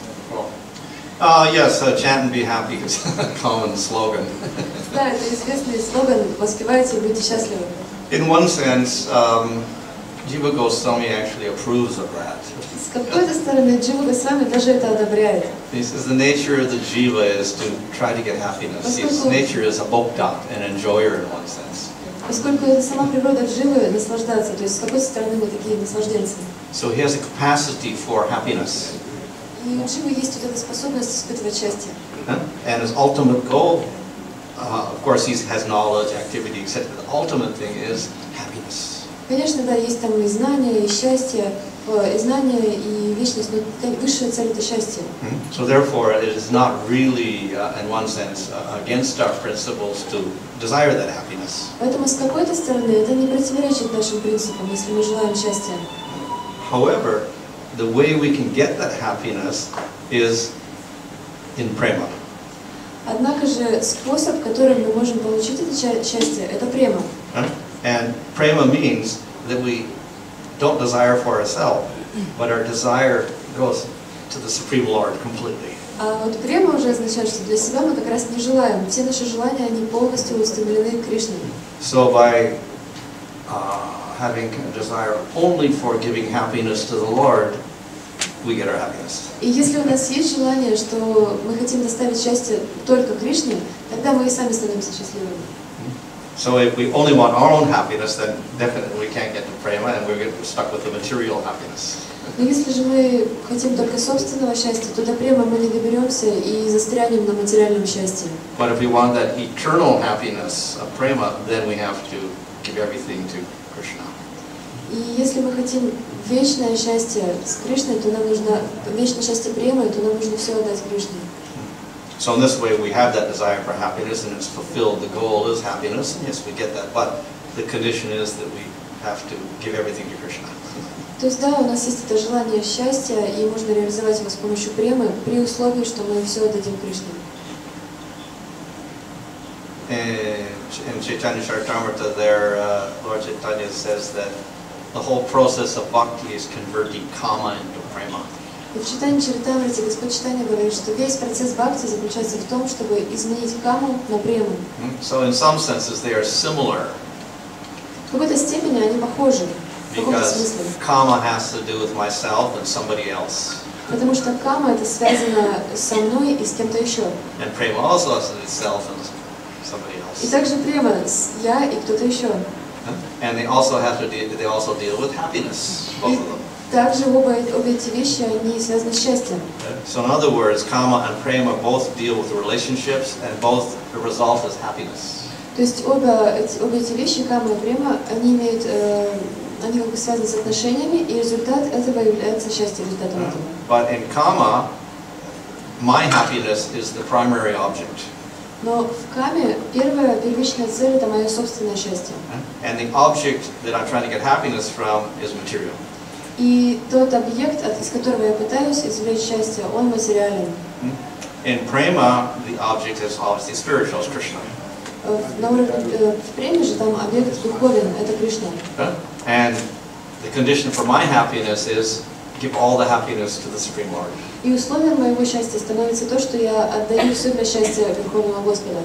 Yes, chant and be happy is a common slogan. Да, это известный слоган «Воспевайте и будьте счастливы». In one sense, Jiva Goswami actually approves of that. С какой-то стороны Джива Госвами даже это одобряет. He says the nature of the jiva is to try to get happiness. His nature is a bhokta, an enjoyer in one sense. Поскольку это сама природа Дживы наслаждаться, то есть с какой стороны мы такие наслажденцы. So he has a capacity for happiness. И у Дживы есть вот эта способность испытывать счастье. And his ultimate goal, of course, he has knowledge, activity, etc. The ultimate thing is happiness. Конечно, да, есть там и знания, и счастье, и знания, и вечность, но высшая цель это счастье. So therefore, it is not really, in one sense, against our principles to desire that happiness. Поэтому с какой-то стороны это не противоречит нашим принципам, если мы желаем счастья. However, the way we can get that happiness is in prema. Однако же способ, которым мы можем получить это счастье, это према. And prema means that we don't desire for ourselves, but our desire goes to the Supreme Lord completely. А вот према уже означает, что для себя мы как раз не желаем. Все наши желания, они полностью устремлены к Кришне. So by having a desire only for giving happiness to the Lord, we get our happiness. И если у нас есть желание, что мы хотим доставить счастье только Кришне, тогда мы и сами становимся счастливыми. So if we only want our own happiness, then definitely we can't get to prema, and we're stuck with the material happiness. Но если же мы хотим только собственного счастья, то до према мы не доберемся и застрянем на материальном счастье. But if we want that eternal happiness of prema, then we have to give everything to Krishna. И если мы хотим вечное счастье с Кришной, то нам нужно вечное счастье премы, то нам нужно все отдать Кришне. So in this way we have that desire for happiness and it's fulfilled. The goal is happiness, and yes, we get that, but the condition is that we have to give everything to Krishna. То есть, да, у нас есть это желание счастья, и можно реализовать его с помощью премы, при условии, что мы все отдадим Кришне. In Chaitanya Charitamrita there, Lord Chaitanya says that the whole process of bhakti is converting kama into prema. И в Чайтанья Чаритамрите Господь Чайтанья говорит, что весь процесс бхакти заключается в том, чтобы изменить каму на прему. So in some senses they are similar. В какой-то степени они похожи. В каком-то смысле. Because kama has to do with myself and somebody else. Потому что кама это связано со мной и с кем-то еще. And prema also has to do with self and somebody else. И также према я и кто-то еще. And they also deal with happiness, both of them. Также обе эти вещи они связаны с счастьем. So in other words, kama and prema both deal with relationships, and both the result is happiness. То есть обе эти вещи, кама и према, они имеют они как бы связаны с отношениями, и результат этого является счастьем, результатом этого. But in kama, my happiness is the primary object. Но в каме первичная цель это мое собственное счастье. And the object that I'm trying to get happiness from is material. И тот объект, из которого я пытаюсь извлечь счастье, он материален. In prema, the object is obviously spiritual, is Krishna. В преме же там объект духовен, это Кришна. And the condition for my happiness is give all the happiness to the Supreme Lord. И условием моего счастья становится то, что я отдаю все для счастья Верховного Господа.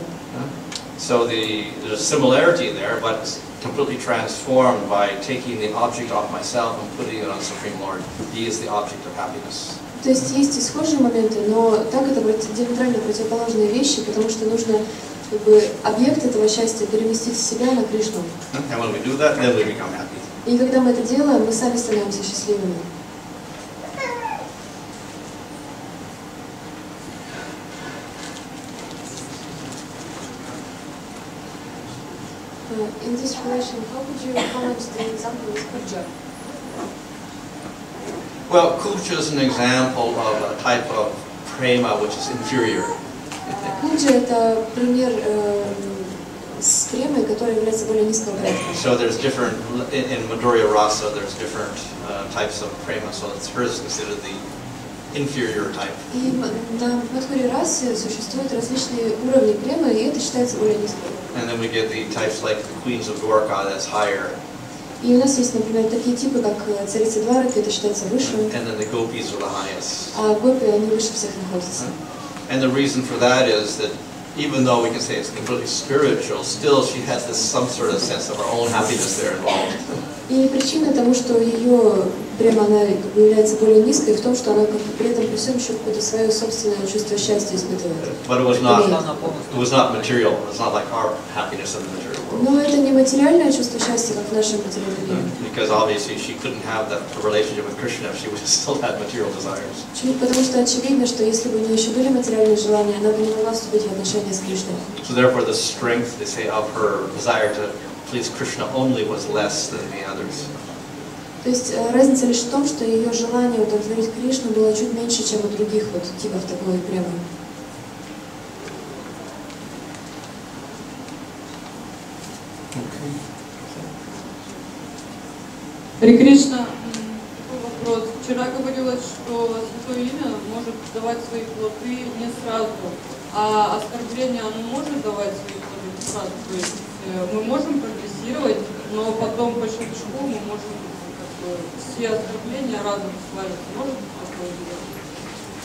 So there's a similarity there, but it's completely transformed by taking the object off myself and putting it on Supreme Lord. He is the object of happiness. То есть есть и схожие моменты, но так это диаметрально противоположные вещи, потому что нужно как бы объект этого счастья переместить с себя на Кришну. And when we do that, then we become happy. И когда мы это делаем, мы сами становимся счастливыми. In this relation, how could you comment the example with Kuja? Well, Kuja is an example of a type of prema which is inferior. Kuja это пример с премой, которая является более низкого порядка. So there's different in Madhurya Rasa. There's different types of prema. So hers is considered the inferior type. И на Мадхурья расе существуют различные уровни премы, и это считается более низким. And then we get the types like the queens of Dwarka, that's higher. И у нас есть, например, такие типы, как царицы Двараки, это считается высшим. And then the gopis are the highest. А гопи, они выше всех находятся. And the reason for that is that even though we can say it's completely spiritual, still she has this some sort of sense of her own happiness there involved. И причина тому, что ее према она является более низкой, в том, что она как при этом при всем еще какое-то свое собственное чувство счастья испытывает. But it was not material. It was not like our happiness in the material world. Но это не материальное чувство счастья, как в нашем материальном мире. Because obviously she couldn't have that relationship with Krishna if she would still had material desires. Потому что очевидно, что если бы у нее еще были материальные желания, она бы не могла вступить в отношения с Кришной. So therefore, the strength, they say, of her desire to please Krishna only was less than the others. То есть разница лишь в том, что ее желание удовлетворить Кришну было чуть меньше, чем у других вот типов такой премы. Харе Кришна, такой вопрос. Вчера говорилось, что святое имя может давать свои плоды не сразу, а оскорбление оно может давать свои плоды не сразу. То есть мы можем прогрессировать, но потом по щелчку мы можем все оскорбления разом славить. Может быть такое дело?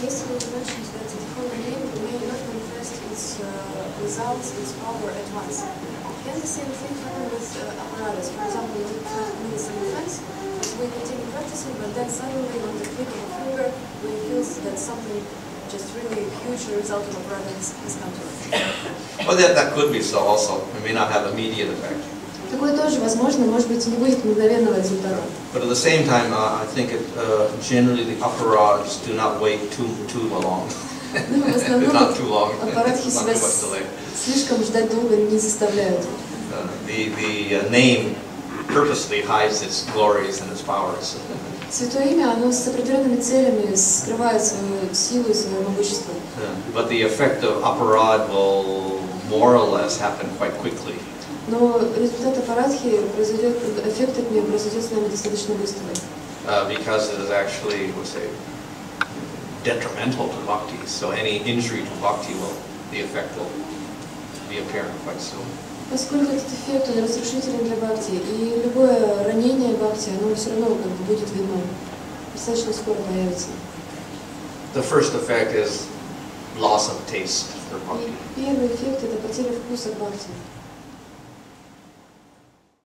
Если вы mentioned that the holy name may not manifest its results, its power at once. Can the same thing happen with apparatus? For example, you did not mean some offense, but we continue practicing, but then suddenly on the click of a finger, we feel that something just really huge result of apparatus has come to us. Well, that could be so also. It may not have immediate effect. Такое тоже возможно, может быть, не будет мгновенного результата. But at the same time, I think generally the apparatus do not wait too long. В основном Not too long. аппаратхи себя слишком ждать долго не заставляют. The name purposely hides its glories and its powers. Святое имя, оно с определенными целями скрывает свою силу и свое могущество. But the effect of aparad will more or less happen quite quickly. Но результат апарадхи произойдет, эффект от нее произойдет с нами достаточно быстро. Because it is actually, we'll say, detrimental to bhakti. So any injury to bhakti the effect will be apparent quite soon. Поскольку этот эффект, он разрушителен для бхакти, и любое ранение бхакти, оно все равно как бы будет видно, достаточно скоро появится. The first effect is loss of taste for bhakti. И первый эффект — это потеря вкуса к бхакти.